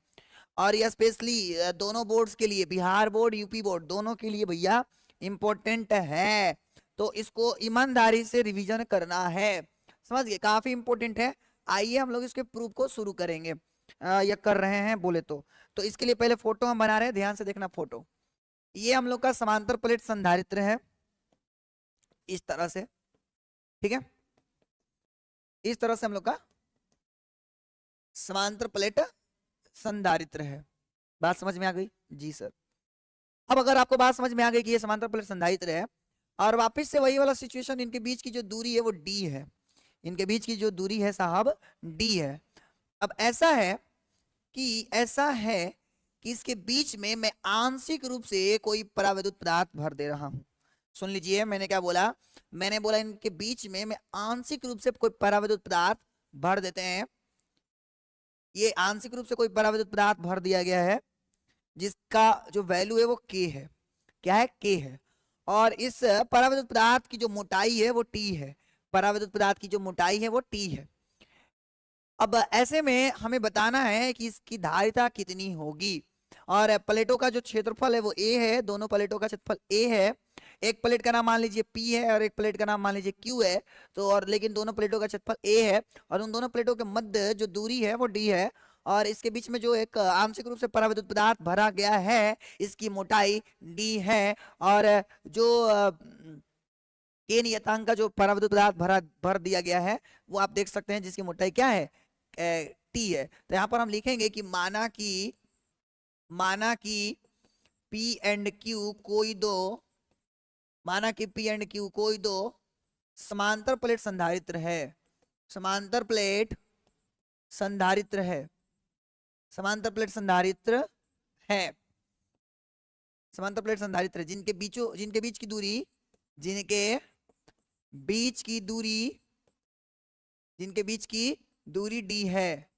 Speaker 1: और ये स्पेशली दोनों बोर्ड्स के लिए, बिहार बोर्ड यूपी बोर्ड दोनों के लिए भैया इंपॉर्टेंट है। तो इसको ईमानदारी से रिवीजन करना है, समझ गए, काफी इंपॉर्टेंट है। आइए हम लोग इसके प्रूफ को शुरू करेंगे, या कर रहे हैं बोले तो इसके लिए पहले फोटो हम बना रहे हैं, ध्यान से देखना फोटो। ये हम लोग का समांतर प्लेट संधारित्र है, इस तरह से, ठीक है, इस तरह से हम लोग का समांतर प्लेट संधारित्र है। बात समझ में आ गई जी सर। अब अगर आपको बात समझ में आ गई कि ये समांतर प्लेट संधारित्र है, और वापस से वही वाला सिचुएशन, इनके बीच की जो दूरी है वो डी है, इनके बीच की जो दूरी है साहब डी है। अब ऐसा है कि इसके बीच में मैं आंशिक रूप से कोई परावैद्युत पदार्थ भर दे रहा हूं। सुन लीजिए मैंने क्या बोला, मैंने बोला इनके बीच में मैं आंशिक रूप से कोई परावैद्युत पदार्थ भर देते हैं। ये आंशिक रूप से कोई परावैद्युत पदार्थ भर दिया गया है, जिसका जो वैल्यू है वो के है, क्या है, के है। और इस परावैद्युत पदार्थ की जो मोटाई है वो टी है, परावैद्युत पदार्थ की जो मोटाई है वो टी है। अब ऐसे में हमें बताना है कि इसकी धारिता कितनी होगी, और प्लेटों का जो क्षेत्रफल है वो ए है, दोनों प्लेटों का क्षेत्रफल ए है। एक प्लेट का नाम मान लीजिए पी है और एक प्लेट का नाम मान लीजिए क्यू है। तो और लेकिन दोनों प्लेटों का क्षेत्रफल ए है, और उन दोनों प्लेटों के मध्य जो दूरी है वो डी है, और इसके बीच में जो एक आंशिक रूप से परावैद्युत पदार्थ भरा गया है, इसकी मोटाई डी है। और जो के नियतांक का जो परावैद्युत पदार्थ भर दिया गया है वो आप देख सकते हैं, जिसकी मोटाई क्या है, टी है। तो यहाँ पर हम लिखेंगे कि माना कि पी एंड क्यू कोई दो, माना कि पी एंड क्यू कोई दो समांतर प्लेट संधारित्र है, समांतर प्लेट संधारित्र है, समांतर प्लेट संधारित्र है, समांतर प्लेट संधारित्र है, जिनके बीच की दूरी, जिनके बीच की दूरी डी है,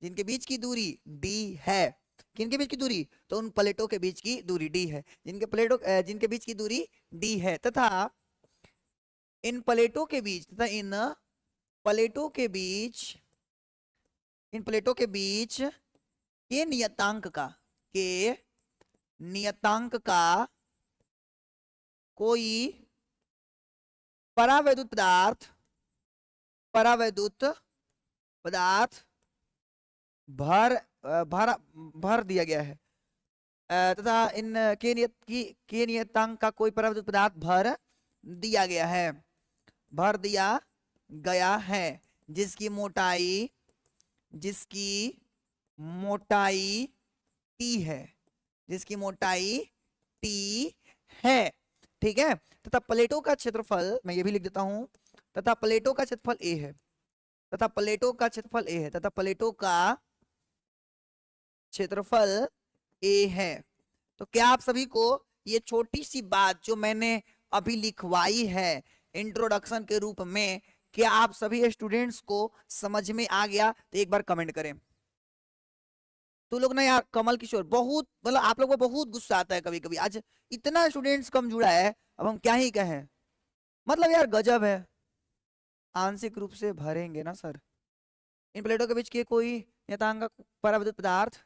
Speaker 1: जिनके बीच की दूरी डी है, किनके बीच की दूरी, तो उन प्लेटों के बीच की दूरी डी है, जिनके बीच की दूरी डी है, तथा इन प्लेटों के बीच के नियतांक का कोई परावैद्युत पदार्थ भर भर दिया गया है, तथा इन के नियतांक का कोई पराविद्युत पदार्थ भर दिया गया है, भर दिया गया है, जिसकी मोटाई टी है, जिसकी मोटाई टी है। ठीक है, तथा प्लेटों का क्षेत्रफल, मैं ये भी लिख देता हूं, तथा प्लेटों का क्षेत्रफल ए है, तथा प्लेटों का क्षेत्रफल ए है, तथा प्लेटों का क्षेत्रफल ए है। तो क्या आप सभी को ये छोटी सी बात जो मैंने अभी लिखवाई है इंट्रोडक्शन के रूप में, क्या आप सभी स्टूडेंट्स को समझ में आ गया? तो एक बार कमेंट करें। तो लोग ना यार, कमल किशोर, बहुत मतलब आप लोग को बहुत गुस्सा आता है कभी कभी। आज इतना स्टूडेंट्स कम जुड़ा है, अब हम क्या ही कहें, मतलब यार गजब है। आंशिक रूप से भरेंगे ना सर, इन प्लेटों के बीच के कोई नियतांक पराविद्युत पदार्थ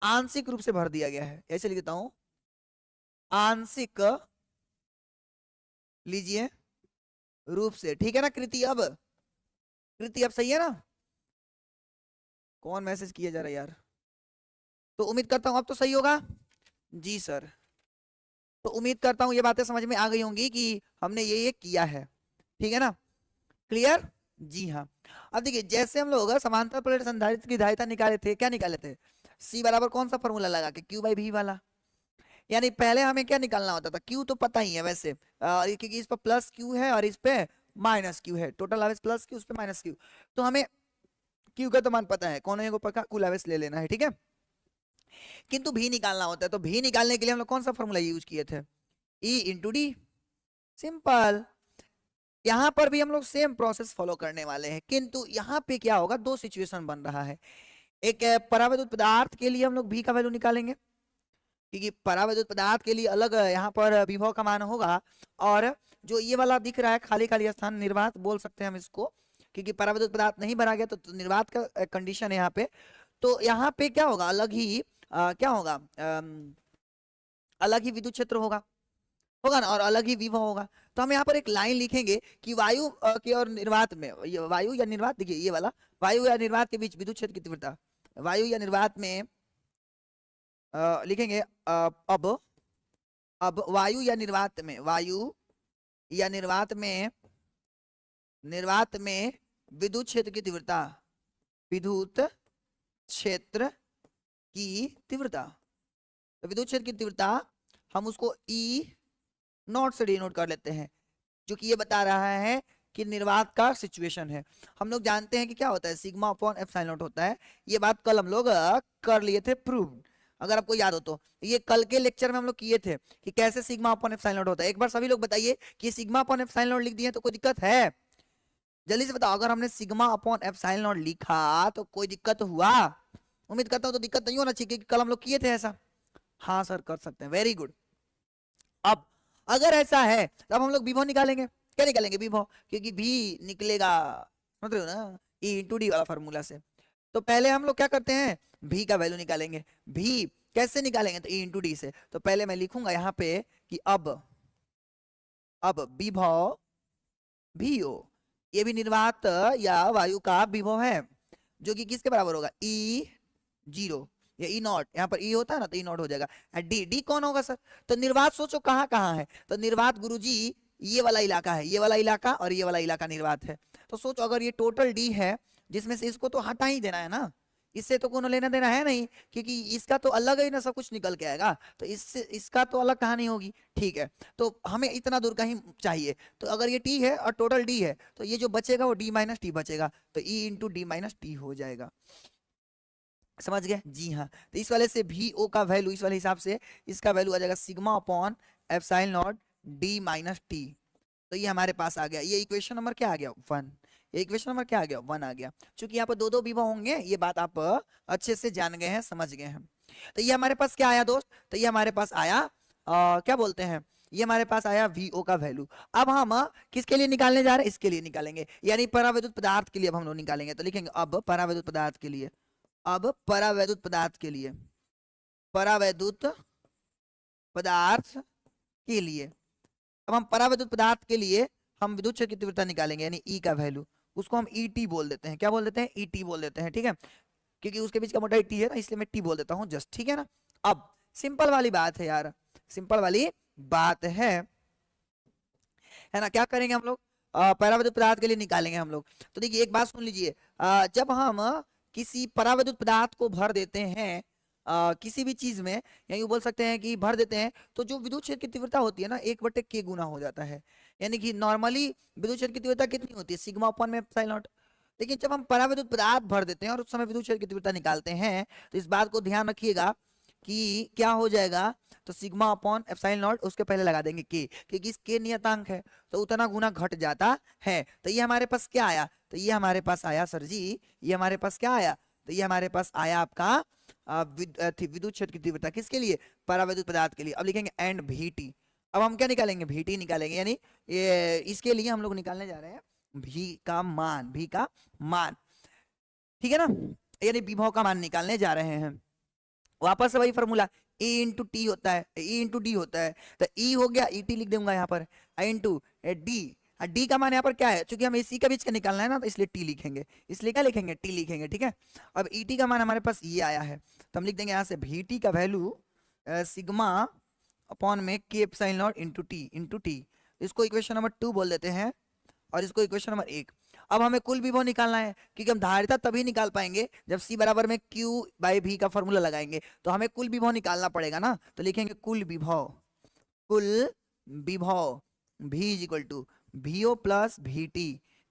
Speaker 1: आंशिक रूप से भर दिया गया है, ऐसे लिख देता हूं, आंशिक लीजिए रूप से। ठीक है ना कृति? अब कृति अब सही है ना? कौन मैसेज किया जा रहा है यार? तो उम्मीद करता हूं अब तो सही होगा जी सर। तो उम्मीद करता हूं ये बातें समझ में आ गई होंगी कि हमने ये किया है। ठीक है ना? क्लियर? जी हाँ। अब देखिए, जैसे हम लोग समांतर प्लेट संधारित्र की धारिता निकाले थे, क्या निकाले थे? C बराबर कौन सा फॉर्मूला लगा के, Q बाई V वाला। यानी पहले हमें क्या निकालना होता था? Q तो पता ही है वैसे, क्योंकि इस पर प्लस Q है और इस पे माइनस Q है, टोटल आवेश प्लस Q, उस पे माइनस Q। तो हमें Q का तो मान पता है, कौन को पक्का कुल आवेश ले लेना है। ठीक है, किंतु भी निकालना होता है, तो भी निकालने के लिए हम लोग कौन सा फॉर्मूला यूज किए थे? E into D. सिंपल। यहां पर भी हम लोग सेम प्रोसेस फॉलो करने वाले हैं, किंतु यहाँ पे क्या होगा, दो सिचुएशन बन रहा है। एक परावैद्युत पदार्थ के लिए हम लोग भी का वैल्यू निकालेंगे, क्योंकि परावैद्युत पदार्थ के लिए अलग यहाँ पर विभव का मान होगा, और जो ये वाला दिख रहा है खाली खाली स्थान, निर्वात बोल सकते हैं हम इसको, क्योंकि परावैद्युत पदार्थ नहीं भरा गया तो निर्वात का कंडीशन है यहाँ पे। तो यहाँ पे क्या होगा, अलग ही क्या होगा, अलग ही विद्युत क्षेत्र होगा ना, और अलग ही विभव होगा। तो हम यहाँ पर एक लाइन लिखेंगे कि वायु के और निर्वात में, वायु या निर्वात, देखिए ये वाला, वायु या निर्वात के बीच विद्युत क्षेत्र की तीव्रता, वायु या निर्वात में लिखेंगे अब वायु या निर्वात में, वायु या निर्वात में विद्युत क्षेत्र की तीव्रता, विद्युत क्षेत्र की तीव्रता, तो विद्युत क्षेत्र की तीव्रता हम उसको E नोट से डिनोट कर लेते हैं, जो कि ये बता रहा है कि निर्वात का सिचुएशन है। हम लोग जानते हैं कि क्या होता है, सिग्मा अपॉन एप्सिलॉन नॉट होता है। ये बात कल हम लोग कर लिए थे प्रूव, अगर आपको याद हो तो। ये कल के लेक्चर में हम लोग किए थे कि कैसे सिग्मा अपॉन एप्सिलॉन नॉट होता है। एक बार सभी लोग बताइए कि सिग्मा अपॉन एप्सिलॉन नॉट लिख दिए तो कोई दिक्कत है? जल्दी से बताओ, अगर हमने सिग्मा अपॉन एप्सिलॉन नॉट लिखा तो कोई दिक्कत हुआ? उम्मीद करता हूं तो दिक्कत नहीं होना चाहिए, क्योंकि कल हम लोग किए थे ऐसा। हाँ सर कर सकते हैं, वेरी गुड। अब अगर ऐसा है तो अब हम लोग विभव निकालेंगे। क्या निकालेंगे? विभव, क्योंकि भी निकलेगा मतलब ना E इंटू डी वाला फॉर्मूला से। तो पहले हम लोग क्या करते हैं, भी का वैल्यू निकालेंगे। भी कैसे निकालेंगे? तो E इंटू डी से। तो पहले मैं लिखूंगा यहाँ पे कि अब विभव भी हो, ये भी निर्वात या वायु का विभव है, जो कि किसके बराबर होगा, E0 या E नॉट। यहाँ पर E होता है ना, तो E नॉट हो जाएगा। डी कौन होगा सर? तो निर्वात सोचो कहाँ कहाँ है, तो निर्वात गुरुजी ये वाला इलाका है, ये वाला इलाका और ये वाला इलाका निर्वात है। तो सोचो अगर ये टोटल डी है, जिसमें से इसको तो हटा ही देना है ना, इससे तो कोनो लेना देना है नहीं, क्योंकि इसका तो अलग ही ना सब कुछ निकल के आएगा, तो इससे इसका तो अलग कहानी होगी। ठीक है, तो हमें इतना दूर का ही चाहिए। तो अगर ये टी है और टोटल डी है, तो ये जो बचेगा वो डी माइनस टी बचेगा, तो E into D minus T हो जाएगा। समझ गए? जी हाँ। तो इस वाले से भी ओ का वैल्यू, इस वाले हिसाब से इसका वैल्यू आ जाएगा sigma upon epsilon not D minus T. तो ये हमारे पास आ गया, ये इक्वेशन नंबर क्या आ गया, 1। ये इक्वेशन नंबर क्या आ गया, 1 आ गया। चूंकि यहाँ पर दो दो विभव होंगे, ये बात आप अच्छे से जान गए हैं, समझ गए हैं। तो ये हमारे पास क्या आया दोस्त, तो ये हमारे पास आया क्या बोलते हैं, ये हमारे पास आया VO का वैल्यू। अब हम किसके लिए निकालने जा रहे हैं, इसके लिए निकालेंगे, यानी परावैद्युत पदार्थ के लिए अब हम लोग निकालेंगे। तो लिखेंगे अब परावैद्युत पदार्थ के लिए, अब परावैद्युत पदार्थ के लिए, परावैद्युत पदार्थ के लिए, अब हम परावैद्युत पदार्थ के लिए हम विद्युत क्षेत्र की तीव्रता निकालेंगे, यानी E का वैल्यू। उसको हम ईटी बोल देते हैं। क्या बोल देते हैं? ईटी बोल देते हैं, ठीक है, क्योंकि उसके बीच का मोटाई टी है ना, इसलिए मैं टी बोल देता हूँ जस्ट, ठीक है ना। अब सिंपल वाली बात है यार, सिंपल वाली बात है ना। क्या करेंगे हम लोग? परावैद्युत पदार्थ के लिए निकालेंगे हम लोग। तो देखिए एक बात सुन लीजिए, जब हम किसी परावैद्युत पदार्थ को भर देते हैं किसी भी चीज में, या यूं बोल सकते हैं कि भर देते हैं, तो जो विद्युत क्षेत्र की तीव्रता होती है ना, 1/k गुना हो जाता है। यानी कि नॉर्मली विद्युत क्षेत्र की तीव्रता कितनी होती है? सिग्मा अपॉन में एप्सिलॉन नॉट। लेकिन जब हम परावैद्युत पदार्थ भर देते हैं और उस समय विद्युत क्षेत्र की तीव्रता निकालते हैं, तो इस बात को ध्यान रखिएगा कि क्या हो जाएगा, तो सिग्मा अपॉन एप्सिलॉन नॉट उसके पहले लगा देंगे के, क्योंकि इस के नियतांक है तो उतना गुना घट जाता है। तो ये हमारे पास क्या आया? तो ये हमारे पास आया सर जी, ये हमारे पास क्या आया? तो ये हमारे पास आया आपका विद्युत क्षेत्र की तीव्रता किसके लिए? परावैद्युत पदार्थ के लिए। अब लिखेंगे एंड VT। अब हम क्या निकालेंगे? VT निकालेंगे, यानी ये इसके लिए हम लोग निकालने जा रहे हैं भी का मान, भी का मान, ठीक है ना, यानी विभव का मान निकालने जा रहे हैं। वापस से वही फॉर्मूला, E इंटू टी होता है, E इंटू डी होता है, तो E हो गया, ET लिख दूंगा यहाँ पर, I इंटू डी। डी का मान यहाँ पर क्या है? चूंकि हमें इसी का बीच का निकालना है ना, तो इसलिए टी लिखेंगे, इसलिए क्या लिखेंगे? टी लिखेंगे, ठीक है। अब ET का मान हमारे पास ये आया है, तो हम लिख देंगे यहाँ से VT का वैल्यू सिग्मा अपॉन में के एप्सिलॉन नॉट इंटू टी। इसको इक्वेशन नंबर 2 बोल देते हैं, और इसको इक्वेशन नंबर 1। अब हमें कुल विभव निकालना है, क्योंकि हम धारिता तभी निकाल पाएंगे जब C बराबर में Q बाई V का फॉर्मूला लगाएंगे, तो हमें कुल विभव निकालना पड़ेगा ना। तो लिखेंगे कुल विभव, कुल विभव V is equal to VO plus VT,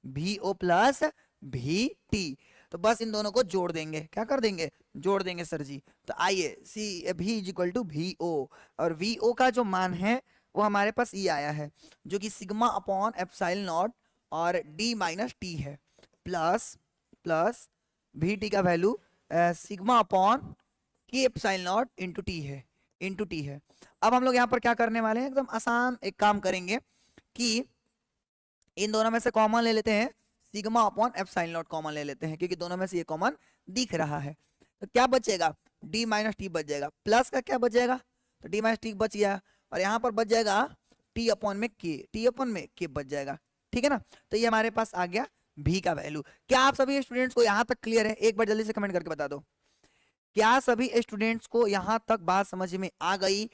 Speaker 1: VO plus VT। तो बस इन दोनों को जोड़ देंगे, क्या कर देंगे? जोड़ देंगे सर जी। तो आइए V is equal to VO, और VO का जो मान है वो हमारे पास ये आया है, जो कि सिग्मा अपॉन एप्सिलॉन नॉट और D माइनस टी है, प्लस प्लस VT का वैल्यू सिग्मा अपॉन के एप्सिलॉन नॉट इंटू टी है, इंटू टी है। अब हम लोग यहाँ पर क्या करने वाले हैं? एकदम आसान एक काम करेंगे कि इन दोनों में से कॉमन ले लेते हैं, sigma upon epsilon not common ले लेते हैं, क्योंकि दोनों में से ये कॉमन दिख रहा है। तो क्या बचेगा? D माइनस टी बच जाएगा, प्लस का क्या बच जाएगा? तो D माइनस टी बच गया, और यहाँ पर बच जाएगा T अपॉन में K, T अपॉन में K बच जाएगा, ठीक है ना। तो ये हमारे पास आ गया V का वैल्यू। क्या आप सभी स्टूडेंट्स को यहाँ तक क्लियर है? एक बार जल्दी से कमेंट करके बता दो, क्या सभी स्टूडेंट्स को यहाँ तक बात समझ में आ गई?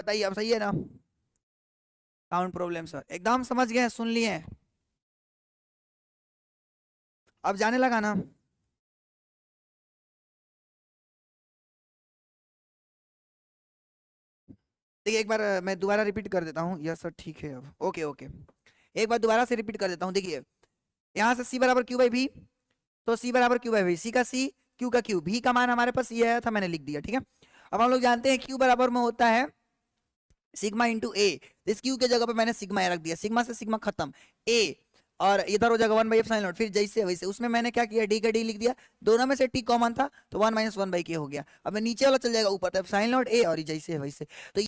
Speaker 1: बताइए अब सही है ना? काउंट प्रॉब्लम सर एकदम समझ गए, सुन लिए हैं? अब जाने लगा ना? देखिए एक बार मैं दोबारा रिपीट कर देता हूँ। यस सर ठीक है, अब ओके ओके। एक बार दोबारा से रिपीट कर देता हूँ। देखिए यहाँ से सी बराबर क्यू बाई भी, तो सी बराबर क्यू बाई भी, सी का सी, क्यू का क्यू, भी का मान हमारे पास ये आया था, मैंने लिख दिया। ठीक है, अब हम लोग जानते हैं क्यू बराबर में होता है सिग्मा इंटू ए। इस क्यू के जगह पे मैंने सिग्मा ए रख दिया, सिग्मा से सिग्मा खत्म, ए और इधर हो जाएगा 1/f, फिर जैसे वैसे उसमें मैंने क्या किया, डी का डी लिख दिया, दोनों में से टी कॉमन था तो 1 - 1/k हो गया। अब नीचे वाला चल जाएगा ऊपर, तो एप्सिलॉन नॉट ए और जैसे वैसे। तो